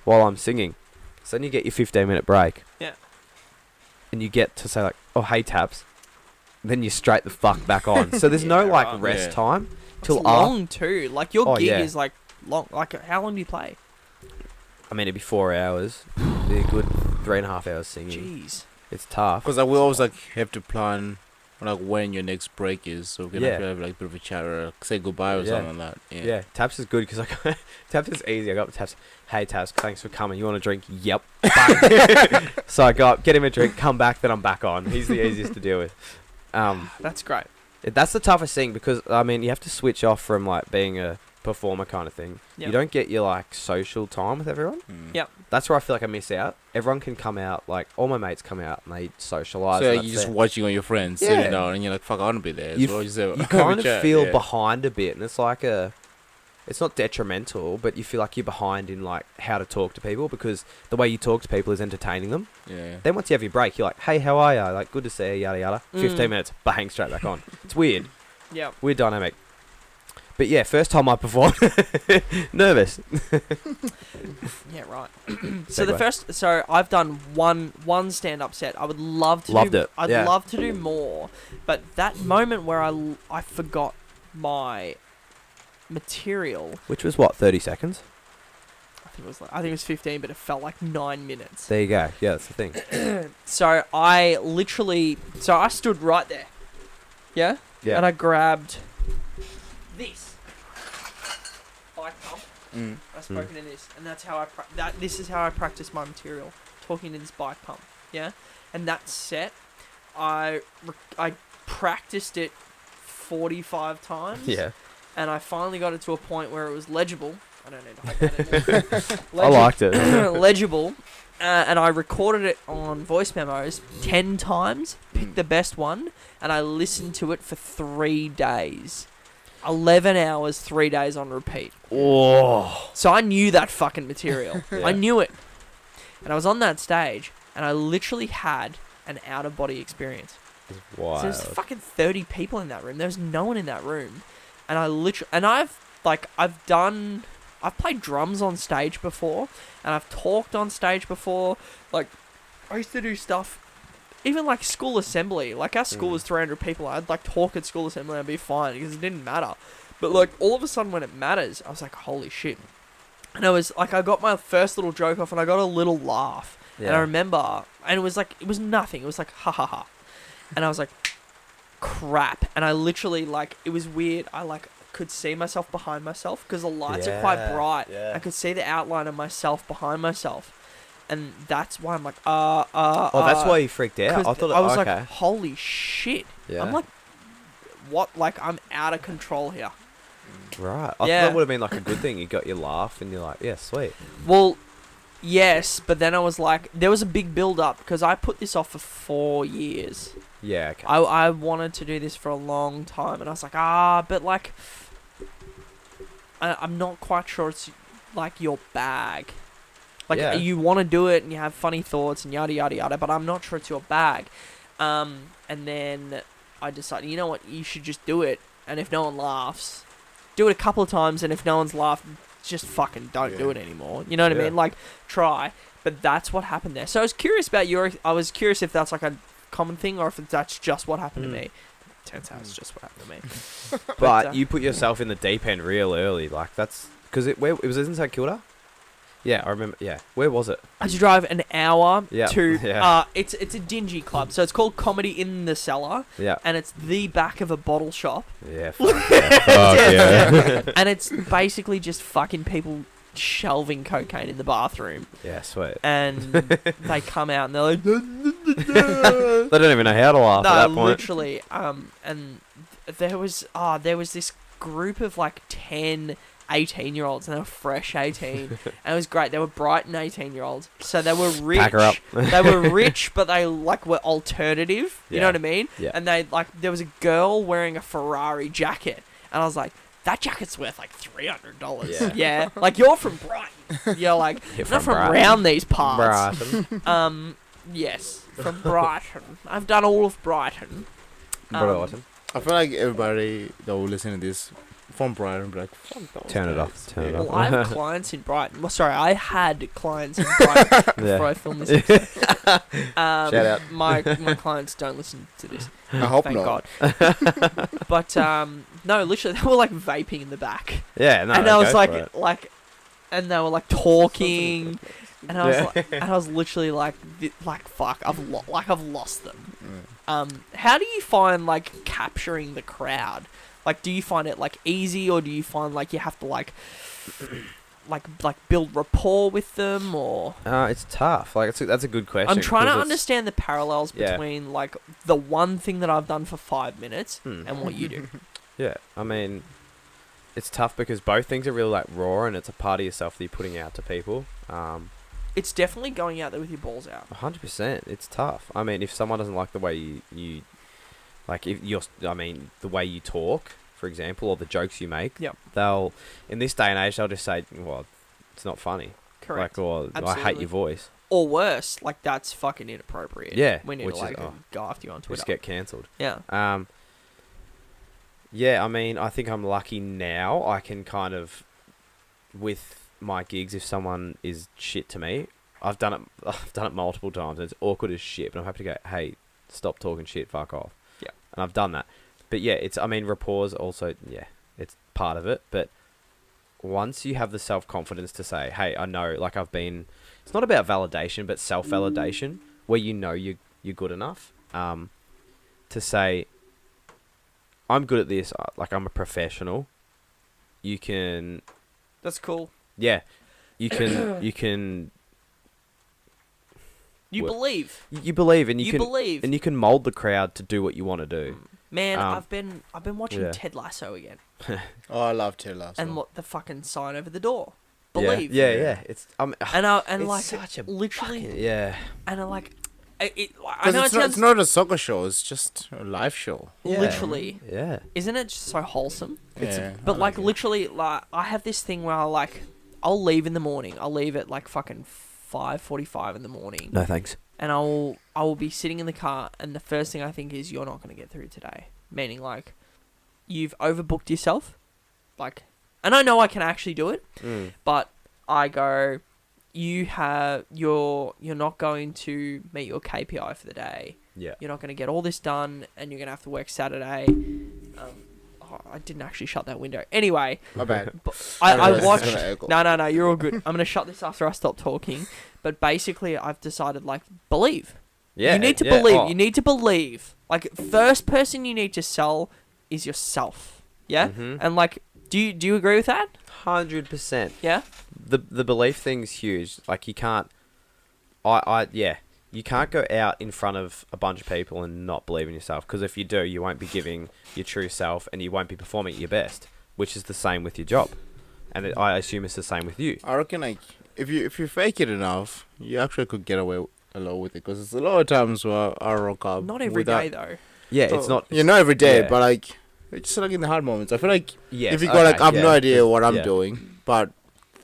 while I'm singing. So then you get your 15-minute break. Yeah. And you get to say like, "Oh, hey Taps," then you straight the fuck back on. So there's no Yeah, like right. rest Yeah. time It's till long too. Like your Oh, gig yeah. is like long. Like how long do you play? I mean, it'd be 4 hours. Be a good 3.5 hours singing. Jeez. It's tough. Because we always like have to plan like when your next break is, so we can Yeah. have to have like a bit of a chat or say goodbye or Yeah. something like that. Yeah, Taps is good because Taps is easy. I got Taps. Hey Taps, thanks for coming. You want a drink? Yep. Bang. So I go up, get him a drink, come back, then I'm back on. He's the easiest to deal with. That's great. That's the toughest thing because I mean you have to switch off from like being a performer kind of thing. Yep. You don't get your like social time with everyone. Mm. Yep. That's where I feel like I miss out. Everyone can come out, like all my mates come out and they socialise. So and you're that's just it. watching all your friends Yeah. sitting down, and you're like, "Fuck, I want to be there." You So just have you a kind of chat, feel yeah. behind a bit, and it's like it's not detrimental, but you feel like you're behind in like how to talk to people because the way you talk to people is entertaining them. Yeah. Then once you have your break, you're like, hey, how are you? Like, good to see you, yada yada. 15 minutes, bang, straight back on. It's weird, Yeah. weird dynamic. But yeah, first time I performed, nervous. Yeah. Right. So Segue. So I've done one stand up set. I would love to. Loved do, it, I'd yeah. love to do more, but that moment where I forgot my material. Which was what, 30 seconds? I think it was 15, but it felt like 9 minutes. There you go. Yeah, that's the thing. So I stood right there. Yeah? Yeah. And I grabbed this bike pump. Mm. I spoken in this, and that's how this is how I practice my material, talking in this bike pump. Yeah? And that set, I practiced it 45 times. Yeah. And I finally got it to a point where it was legible. I don't need to hold that anymore. I liked it. Legible. And I recorded it on voice memos 10 times, picked the best one, and I listened to it for 3 days. 11 hours, 3 days on repeat. Oh. So I knew that fucking material. Yeah. I knew it. And I was on that stage, and I literally had an out-of-body experience. Wow. So there's fucking 30 people in that room. There's no one in that room. And I've played drums on stage before, and I've talked on stage before. Like, I used to do stuff, even like school assembly. Like, our school was 300 people. I'd like talk at school assembly and I'd be fine because it didn't matter. But like, all of a sudden when it matters, I was like, holy shit. And I was like, I got my first little joke off and I got a little laugh. Yeah. And I remember, and it was nothing. It was like, ha ha ha. And I was like, crap. And I literally, like, it was weird. I like could see myself behind myself because the lights are quite bright. Yeah. I could see the outline of myself behind myself. And that's why I'm like, Oh, that's why you freaked out. 'cause I thought. I was okay. like, holy shit. Yeah. I'm like, what? Like, I'm out of control here. Right. I Yeah. thought that would have been like a good thing. You got your laugh, and you're like, yeah, sweet. Well, yes, but then I was like, there was a big build up because I put this off for 4 years. Yeah. Okay. I wanted to do this for a long time, and I was like, but like, I'm not quite sure it's like your bag. Like, Yeah. you want to do it and you have funny thoughts and yada yada yada, but I'm not sure it's your bag. And then I decided, you know what, you should just do it, and if no one laughs, do it a couple of times, and if no one's laughed, just fucking don't do it anymore. You know what I Yeah. mean? Like, try. But that's what happened there. So I was curious about I was curious if that's like a common thing or if that's just what happened to me. Turns out it's just what happened to me. But you put yourself in the deep end real early. Like that's because it was in St Kilda. Yeah, I remember. Yeah, where was it? I had to drive an hour to. Yeah. It's a dingy club, so it's called Comedy in the Cellar, Yeah. and it's the back of a bottle shop, Yeah. Fuck yeah. and it's basically just fucking people shelving cocaine in the bathroom, Yeah, sweet. and they come out and they're like, They don't even know how to laugh at that point. literally. And there was this group of like 10 18-year-olds, and they were fresh 18, and it was great. They were Brighton 18-year-olds, so they were rich. Pack her up. They were rich, but they like were alternative. You know Yeah. what I mean? Yeah. And they like there was a girl wearing a Ferrari jacket, and I was like, that jacket's worth like $300. Yeah. Yeah, like you're from Brighton. You're like You're not from from Brighton. around these parts. Brighton. Yes, from Brighton. I've done all of Brighton. Brighton. I feel like everybody that will listen to this from Brighton be like, fuck those Turn it guys. off. Turn it Yeah. off. Well, I have clients in Brighton. Well, sorry, I had clients in Brighton before I filmed this. Shout Shout out. My clients don't listen to this. I hope Thank not. God. But no, literally, they were like vaping in the back, Yeah, no. and I was go for it. like, and they were like talking, and I was Yeah. like, and I was literally like, fuck, I've lost them. Mm. How do you find like capturing the crowd? Like, do you find it like easy, or do you find like you have to like build rapport with them, or? It's tough. Like that's a good question. I'm trying to 'cause it's- understand the parallels Yeah. between like the one thing that I've done for 5 minutes Hmm. and what you do. Yeah, I mean, it's tough because both things are really like raw, and it's a part of yourself that you're putting out to people. It's definitely going out there with your balls out. 100%. It's tough. I mean, if someone doesn't like the way you like, if you're, I mean, the way you talk, for example, or the jokes you make, Yep. they'll, in this day and age, they'll just say, well, it's not funny. Correct. Like, or I hate Absolutely. your voice. Or worse, like that's fucking inappropriate. Yeah, We need which to is- like oh. go after you on Twitter. Just get cancelled. Yeah. Yeah, I mean, I think I'm lucky now. I can kind of, with my gigs, if someone is shit to me, I've done it multiple times, and it's awkward as shit, but I'm happy to go, hey, stop talking shit, fuck off. Yeah. And I've done that. But yeah, I mean, rapport's also, yeah, it's part of it, but once you have the self-confidence to say, hey, I know, like it's not about validation, but self-validation, where you know you're good enough, to say, I'm good at this, like I'm a professional. You can, That's cool. yeah, you can. You What? believe. You believe, and you can believe. and you can mold the crowd to do what you want to do. Man, I've been watching yeah. Ted Lasso again. Oh, I love Taylor. And what the fucking sign over the door. Yeah. Believe. Yeah. It's And it's like such a literally. fucking, yeah. And I like. I Because know it's not a soccer show. It's just a live show. Yeah. literally. Yeah. Isn't it just so wholesome? Yeah, But I like it. literally, like I have this thing where I'll leave in the morning. I'll leave at like fucking 5:45 in the morning. No thanks. And I will be sitting in the car, and the first thing I think is, you're not going to get through today. Meaning, like, you've overbooked yourself. Like, and I know I can actually do it, but I go, you're not going to meet your KPI for the day. Yeah. You're not going to get all this done, and you're going to have to work Saturday. I didn't actually shut that window. Anyway, My bad. I watched. Echo. No, you're all good. I'm going to shut this after I stop talking. But basically, I've decided, like, believe. Yeah. You need to yeah. believe. Oh. You need to believe. Like, first person you need to sell is yourself. Yeah? Mhm. And, like, do you agree with that? 100%. Yeah? The belief thing's huge. Like, you can't... You can't go out in front of a bunch of people and not believe in yourself. Because if you do, you won't be giving your true self and you won't be performing at your best. Which is the same with your job. And I assume it's the same with you. I reckon, like, if you fake it enough, you actually could get away along with it. Because there's a lot of times where I rock up. Not every day, though. Yeah, So, it's not... Yeah, not every day, yeah. but, like, it's just, like, in the hard moments. I feel like Yes, if you go, like, okay, I have no yeah. idea what I'm Yeah. doing, but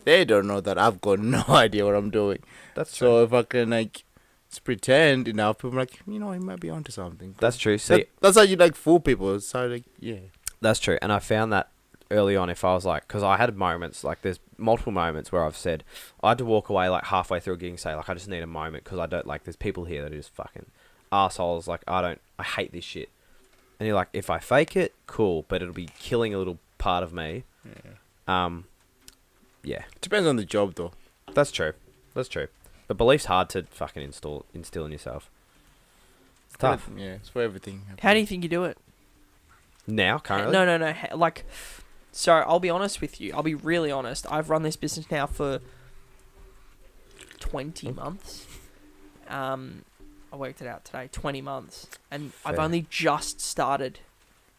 they don't know that I've got no idea what I'm doing. That's true. So if I can, like, just pretend enough, people are like, you know, he might be onto something. That's true. See, That's how you, like, fool people. So, like, yeah. that's true. And I found that early on, if I was like... Because I had moments, like, there's multiple moments where I've said... I had to walk away, like, halfway through a gig and say, like, I just need a moment because I don't... Like, there's people here that are just fucking assholes. Like, I hate this shit. And you're like, if I fake it, cool. But it'll be killing a little part of me. Yeah. Depends on the job, though. That's true. That's true. But belief's hard to fucking instill in yourself. It's tough. Yeah, it's for everything. How do you think you do it? Now, currently? No. Like, so I'll be honest with you. I'll be really honest. I've run this business now for 20 months. I worked it out today. 20 months. And I've Fair. only just started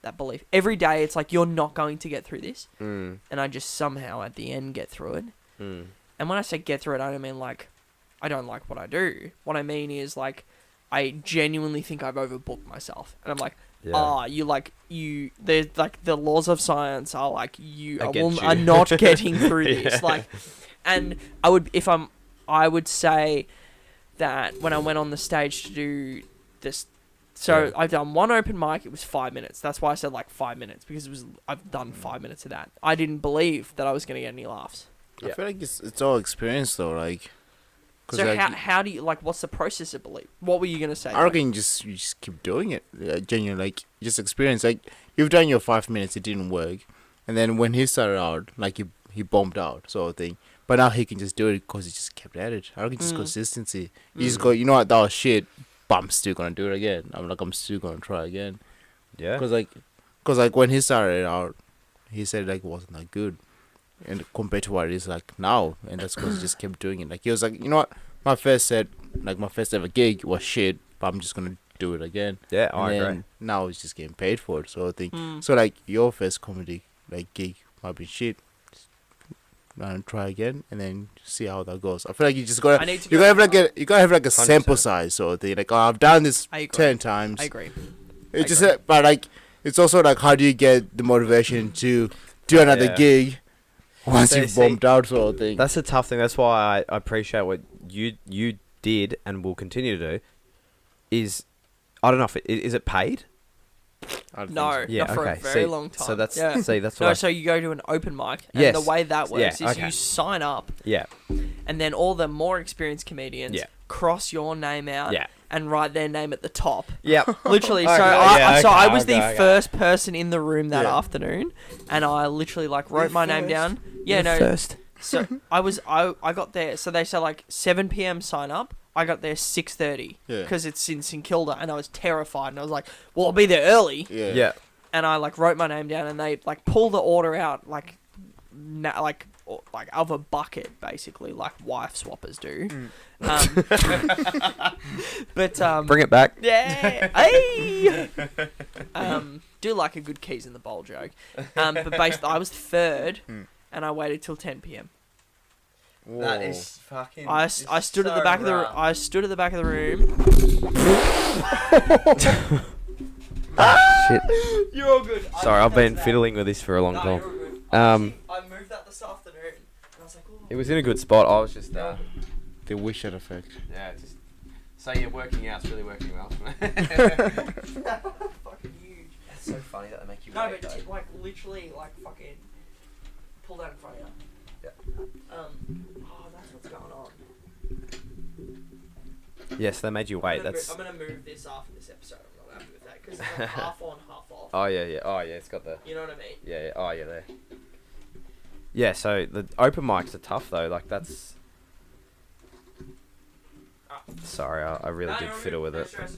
that belief. Every day it's like, you're not going to get through this. Mm. And I just somehow at the end get through it. Mm. And when I say get through it, I don't mean like I don't like what I do. What I mean is like I genuinely think I've overbooked myself. And I'm like, Yeah. there's like the laws of science are like Against you. are not getting through this. Yeah. Like, and I would say that when I went on the stage to do this, so Yeah. I've done one open mic. It was 5 minutes. That's why I said like 5 minutes, because I've done 5 minutes of that. I didn't believe that I was going to get any laughs. I Yeah. feel like it's all experience, though. Like, 'cause, So like, how do you, like, what's the process of belief? What were you going to say? I reckon you just keep doing it. Genuinely, like, just experience. Like, you've done your 5 minutes, it didn't work. And then when he started out, like, he bombed out, sort of thing. But now he can just do it because he just kept at it. I reckon just consistency. You just go, you know what, that was shit, but I'm still going to do it again. I'm still going to try again. Yeah. Because, like, when he started out, he said, like, it wasn't that good. And compared to what it is, like, now. And that's because he just kept doing it. Like, he was like, you know what, my first ever gig was shit, but I'm just going to do it again. Yeah, And I then agree. now he's just getting paid for it, sort of thing. So, like, your first comedy, like, gig might be shit. And try again, and then see how that goes. I feel like you just gotta, you gotta have like a 100%. sample size sort of thing. Like, oh, I've done this I agree. 10 times. I agree. It's just, agree. but like, it's also like, how do you get the motivation to do another Yeah. gig once So, you've see, bombed out, sort of thing? That's a tough thing. That's why I appreciate what you did and will continue to do. Is I don't know if is it paid? I don't No, think so. Yeah, not for okay. a very See, long time. so that's yeah. see that's No, what. so you go to an open mic, and Yes. the way that works Yeah, is okay. you sign up, Yeah. and then all the more experienced comedians Yeah. cross your name out Yeah. and write their name at the top. Yeah. Literally, Okay, so yeah, I okay, was the okay. first person in the room that Yeah. afternoon, and I literally like wrote my name first? down. Yeah, no. First. So I got there. So they said like 7 p.m. sign up. I got there 6:30 Yeah. because it's in St Kilda, and I was terrified, and I was like, well, I'll be there early. Yeah. Yeah. And I like wrote my name down, and they like pull the order out like like of a bucket, basically, like wife swappers do. But Bring it back. yeah, hey, do like a good keys in the bowl joke. But basically, I was third, and I waited till 10 p.m. That is fucking. I stood at the back of the I stood at the back of the room. Shit. You're all good. Sorry, I've been fiddling with this for a long No, time. you're all good. Um, I moved that this afternoon, and I was like, oh. It was in a good spot. I was just. The Wishart effect. Yeah, just. So you're working out's really working well. Fucking huge. It's so funny that they make you No, but like literally, like fucking pull that in front of you. Yeah. Oh, that's what's going on. Yes, they made you wait. I'm That's. gonna move this after this episode. I'm not happy with that because it's like half on, half off. Oh yeah, yeah. Oh yeah, it's got the. You know what I mean? Yeah, yeah. Oh yeah, there. Yeah, so the open mics are tough though. Like that's. Sorry, I really did fiddle with it. Stress.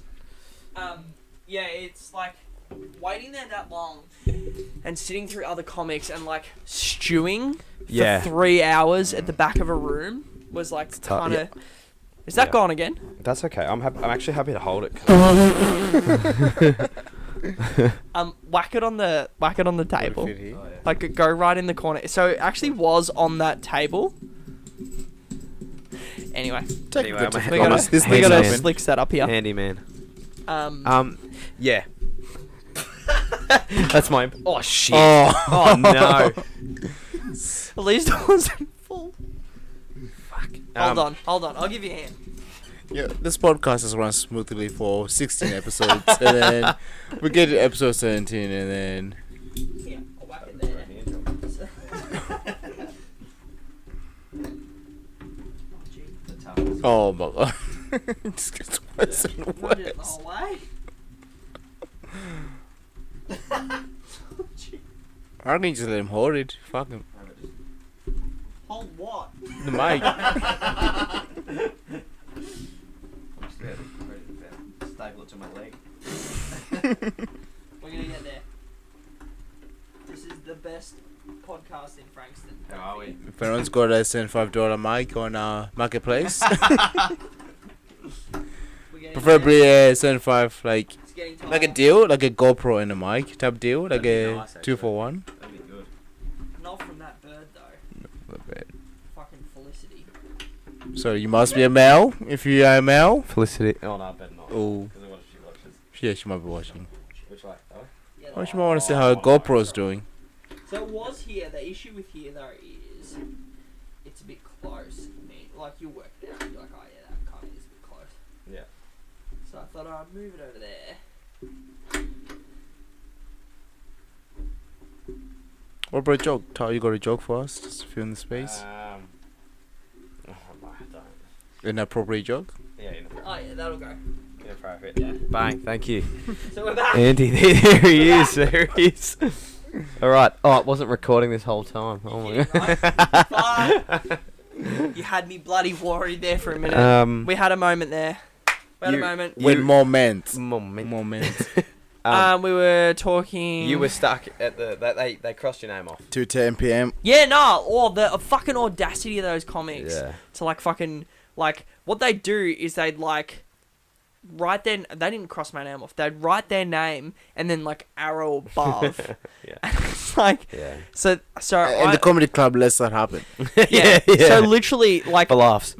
Yeah, it's like waiting there that long and sitting through other comics and like stewing for 3 hours at the back of a room was like kind of. Is that gone again? That's okay. I'm actually happy to hold it. Whack it on the table. Oh, yeah. Like go right in the corner. So it actually was on that table. Anyway, Anyway, we got a man. slick setup here. Handyman. Yeah. That's my. Oh shit. Oh no. At least it wasn't full. Fuck. Hold on. I'll give you a hand. Yeah, this podcast has run smoothly for 16 episodes, and then we get to episode 17, and then Yeah, I'll whack it there. oh my god, it just gets worse and Hold it the worse. whole way. I reckon you just let him hold it. Fuck him. Hold what? The mic. Staple it to my leg. We're gonna get there. This is the best podcast in Frankston. How are we? If anyone's got a $75 mic on Marketplace, preferably a 75 like a deal, like a GoPro and a mic type deal, like a nice, 2-for-1. That'd be good. Not from that bird though. Not bad. Fucking Felicity. So you must be a male if you are a male. Felicity. Oh no, I better not. Oh, Because I watch she watches. yeah, she might be watching. Which way? Oh. Yeah, Why don't you might want to see how a GoPro's doing? So it was here. The issue with here though is it's a bit close. I mean, like you work it out. You're like, oh yeah, that kind of is a bit close. Yeah. So I thought I'd move it over there. What about a joke? Tao, you got a joke for us? Just to fill in the space. I don't. Inappropriate joke? Yeah, Oh yeah, that'll go. inappropriate. Yeah. Bang. Thank you. So we're back. Andy, there he is. There he is. All right. Oh, it wasn't recording this whole time. Oh my god. Fuck. You had me bloody worried there for a minute. We had a moment there. We had a moment. With moments. Moment. Moments. We were talking. You were stuck at the. They crossed your name off. 2:10 p.m. Yeah, no. Or the fucking audacity of those comics. Yeah. To like fucking like what they do is they'd like write their. They didn't cross my name off. They'd write their name and then like arrow above. Yeah. And it's like Yeah. so. In the comedy club, lets that happen. Yeah. So literally like For laughs.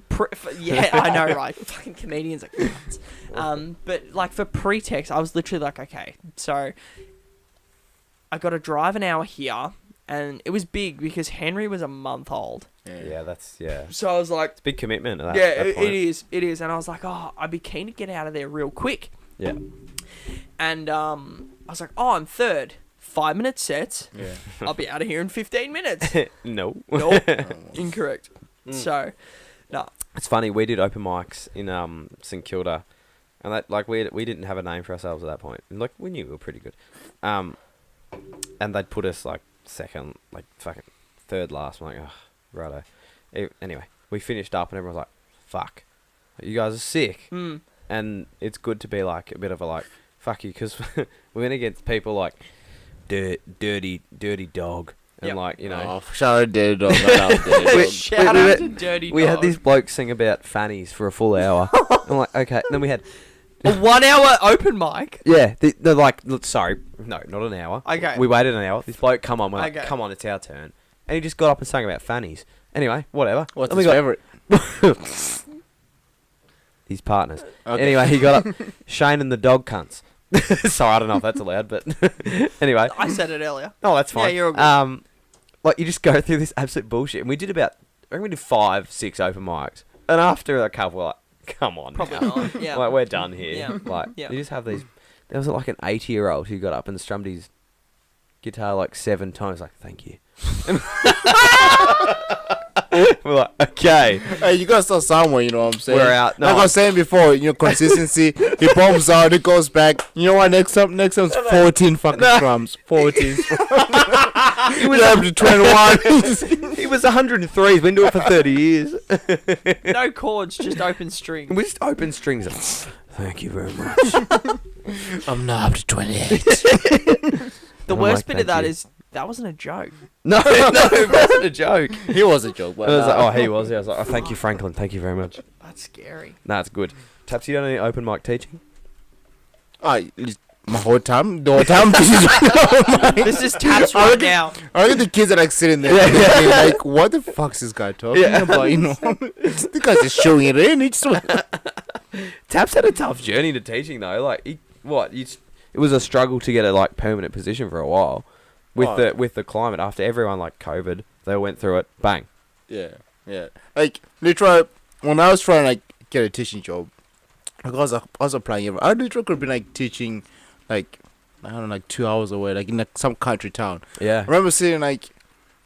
yeah, I know, right? Fucking comedians are nuts. But like for pretext, I was literally like, okay, so I got to drive an hour here, and it was big because Henry was a month old. Yeah, that's yeah. So I was like, It's a big commitment. At that, yeah, that it point. is, and I was like, oh, I'd be keen to get out of there real quick. Yeah. And I was like, oh, I'm third. 5-minute sets. Yeah. I'll be out of here in 15 minutes. No. Nope. Incorrect. So, no. It's funny. We did open mics in St Kilda, and that like we didn't have a name for ourselves at that point. And like we knew we were pretty good. And they'd put us like second, like fucking third last. I'm like, oh, righto. Anyway, we finished up, and everyone was like, "Fuck, you guys are sick." Mm. And it's good to be like a bit of a like, "Fuck you," because we went against people like dirty dog, and Yep. like, you know, Oh, shout out Dirty Dog. I love Dirty Dog. Shout out to Dirty we had Dog. these blokes sing about fannies for a full hour. I'm like, okay. And then we had, A 1 hour open mic. yeah, they're like, look, sorry, no, not an hour. Okay. We waited an hour. This bloke come on, we're like, Okay. come on, it's our turn. And he just got up and sang about fannies. Anyway, whatever. What's And his we got favourite? his partners. Okay. Anyway, he got up, Shane and the dog cunts. Sorry, I don't know if that's allowed, but anyway. I said it earlier. Oh, that's fine. Yeah, you're all good. Like you just go through this absolute bullshit, and we did about, I think we did 5, 6 open mics, and after a couple, we're like, come on, Probably now. not. Yeah. Like we're done here. Yeah. Like Yeah. you just have these. There was like an 80-year-old who got up and strummed his guitar like 7 times. Like, thank you. We're like, okay, Hey, you gotta start somewhere, you know what I'm saying? we're out. No, Like I was saying before, you know, consistency. He bombs out, he goes back. You know what? Next time's 14 fucking strums. 14. He was up to 21. he was 103. He's been doing it for 30 years. No chords, just open strings. We just open strings. Thank you very much. I'm now up to 28. The I'm worst like, bit of that thank you. is that wasn't a joke. No, it wasn't a joke. He was a joke, I but was like, oh, he was. Yeah, I was like, oh, thank you, Franklin. Thank you very much. That's scary. Nah, it's good. Taps, you done any open mic teaching? my whole time, the whole time. This is Tats I right reckon- now. I look at the kids that like sitting there, thinking, like, what the fuck's this guy talking about? You know, the guy's just showing it in. He just Taps had a tough journey to teaching though. Like, it was a struggle to get a like permanent position for a while, with the climate after everyone like COVID, they went through it. Bang. yeah. Like literally, when I was trying to like get a teaching job, like I was applying. I literally could have been like teaching, like I don't know, like 2 hours away, like in like some country town. Yeah. I remember sitting like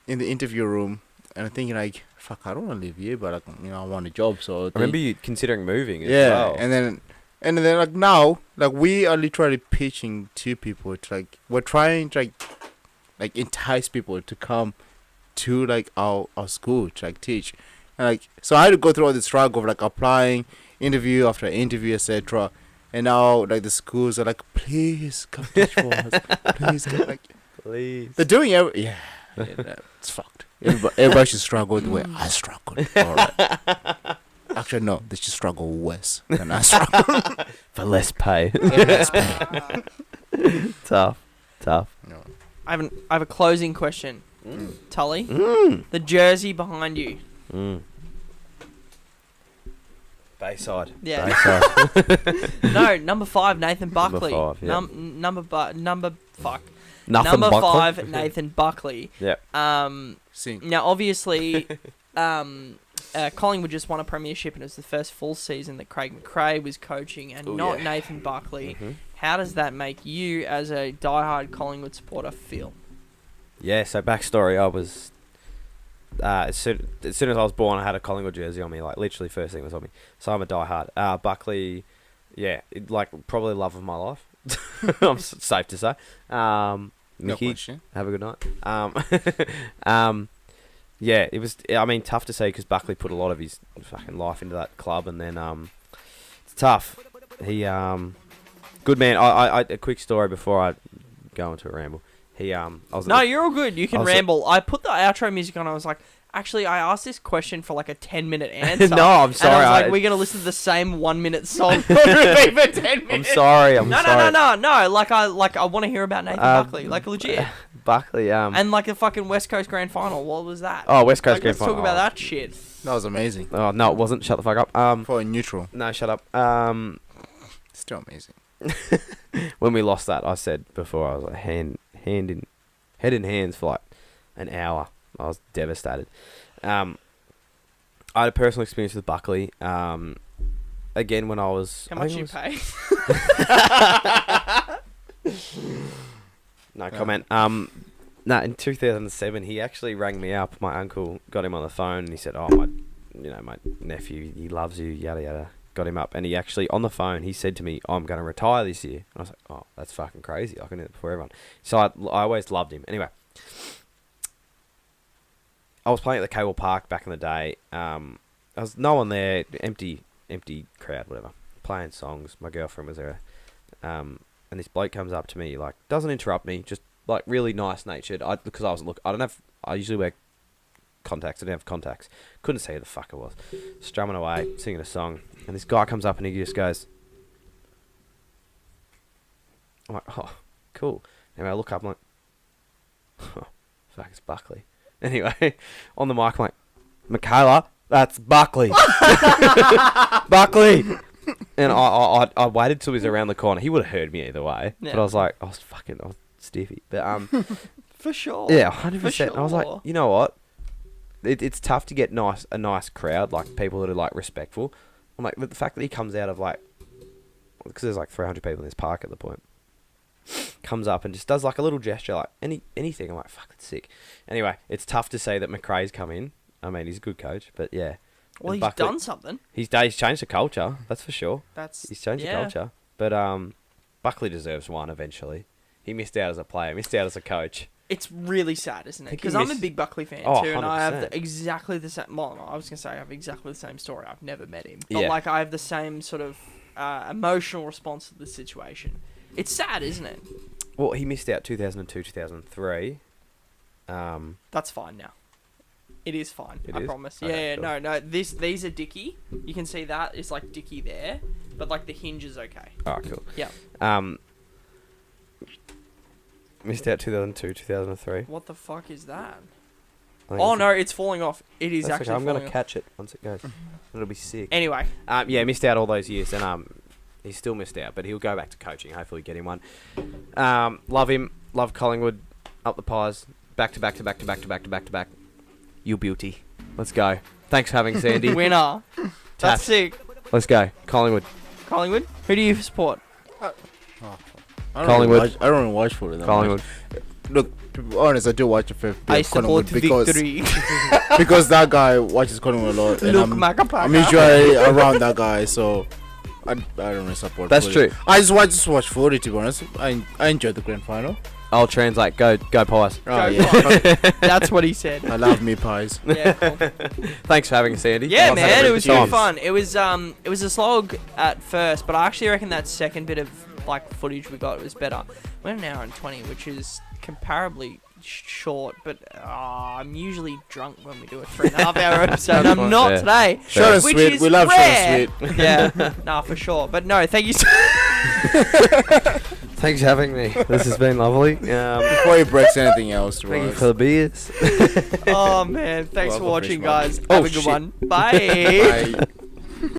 in the interview room and thinking like, fuck, I don't want to live here, but like, you know, I want a job. So I remember you considering moving as yeah, well. and then like now, like we are literally pitching to people. It's like we're trying to like entice people to come to like our school to like teach, and like so I had to go through all the struggle of like applying, interview after interview, etc. And now like the schools are like, please come teach for us, please come. Like Please. they're doing yeah, it's fucked. Everybody should struggle the way I struggled. All right. Actually, no, they should struggle worse than I struggle. For less pay. Yes, man. Tough. No. I have a closing question. Tully, the jersey behind you. Bayside. Yeah. Bayside. No, number 5, Nathan Buckley. 5, yeah. Number Nothing Number Buckley. 5, Nathan Buckley. Yep. Sing. Now, obviously, Collingwood just won a premiership, and it was the first full season that Craig McRae was coaching, and not Nathan Buckley. How does that make you, as a diehard Collingwood supporter, feel? Yeah, so backstory, I was... as soon as I was born, I had a Collingwood jersey on me, like literally first thing was on me. So I'm a diehard. Buckley, yeah, like probably love of my life. I'm safe to say. Mickey, question. have a good night. Yeah, it was. I mean, tough to say because Buckley put a lot of his fucking life into that club, and then it's tough. He good man. I a quick story before I go into a ramble. I was No, you're all good. You can I was ramble. I put the outro music on. I was like, actually, I asked this question for like a 10-minute answer. No, I'm sorry. And I was like, we're gonna listen to the same 1-minute song for 10 minutes. I'm sorry. I'm No. Like I want to hear about Nathan Buckley. Like legit. Buckley. And like the fucking West Coast Grand Final. What was that? Oh, West Coast Like, Grand let's Final. talk about that shit. That was amazing. Oh no, it wasn't. Shut the fuck up. For a neutral. No, shut up. Still amazing. When we lost that, I said before, I was like head in hands for like an hour. I was devastated. I had a personal experience with Buckley. Again, when I was... How much you pay? No comment. No, in 2007, he actually rang me up. My uncle got him on the phone, and he said, "Oh, my nephew, he loves you, yada yada." Got him up, and he actually on the phone, he said to me, "I'm going to retire this year." And I was like, "Oh, that's fucking crazy! I can do it before everyone." So I always loved him. Anyway, I was playing at the Cable Park back in the day. I was no one there, empty crowd, whatever, playing songs. My girlfriend was there, and this bloke comes up to me, like, doesn't interrupt me, just like really nice natured. Because I usually wear contacts. I didn't have contacts. Couldn't see who the fuck it was. Strumming away, singing a song, and this guy comes up and he just goes. I'm like, oh, cool. Anyway, I look up, I'm like, oh, fuck, it's Buckley. Anyway, on the mic, I'm like, Michaela, that's Buckley. Buckley. And I waited till he was around the corner. He would have heard me either way. Yeah. But I was stiffy. But For sure. yeah, 100%. For sure. I was like, you know what? It's tough to get a nice crowd, like people that are like respectful. I'm like, but the fact that he comes out of like, because there's like 300 people in this park at the point, comes up and just does like a little gesture, like anything. I'm like, fuck, that's sick. Anyway, it's tough to say that McRae's come in. I mean, he's a good coach, but yeah. Well, And he's done something. He's changed the culture, that's for sure. He's changed the culture. But Buckley deserves one eventually. He missed out as a player, missed out as a coach. It's really sad, isn't it? Think he Because I'm a missed- big Buckley fan Oh, too, and I have 100%. exactly the same. Well, I was gonna say I have exactly the same story. I've never met him, but Yeah. like I have the same sort of emotional response to the situation. It's sad, isn't it? Well, he missed out 2002, 2003. That's fine now. It is fine. It I is? promise. Okay, Yeah, cool. no. These are dicky. You can see that it's like dicky there, but like the hinge is okay. Oh, cool. Yeah. Missed out 2002, 2003. What the fuck is that? I think Oh it's no, it's falling off. It is That's actually okay. I'm falling gonna off. catch it once it goes. It'll be sick. Anyway, Yeah, missed out all those years, and he's still missed out, but he'll go back to coaching. Hopefully, get him one. Love him. Love Collingwood. Up the pies. Back to back to back to back to back to back to back. You beauty. Let's go. Thanks for having Sandy. winner. Taps. That's sick. Let's go. Collingwood. Collingwood. Who do you support? Collingwood. I don't really watch footy that Collingwood. much. Look, to be honest, I do watch a fair bit I of Collingwood support because victory. because that guy watches Collingwood a lot. And Look, I'm Macapaka. usually around that guy, so I don't really support. That's footy. true. I just watch footy, to be honest. I enjoyed the grand final. I'll translate. Go pies. Oh, Go yeah. That's what he said. I love me pies. Yeah, cool. Thanks for having us, Sandy. Yeah, I've had man, a it was really good good fun. It was a slog at first, but I actually reckon that second bit of like footage we got was better. We're an hour and 20, which is comparably short, but I'm usually drunk when we do a 3.5 hour episode, and I'm not Fair. today. Short and Which sweet. is We love rare. short and sweet. Yeah, nah, for sure. But no, thank you. Thanks for having me. This has been lovely. Before he breaks anything else, Thank you right? for the beers. Oh man, thanks for Welcome, watching, Fishman. guys. Oh, Have a good shit. one. Bye. Bye.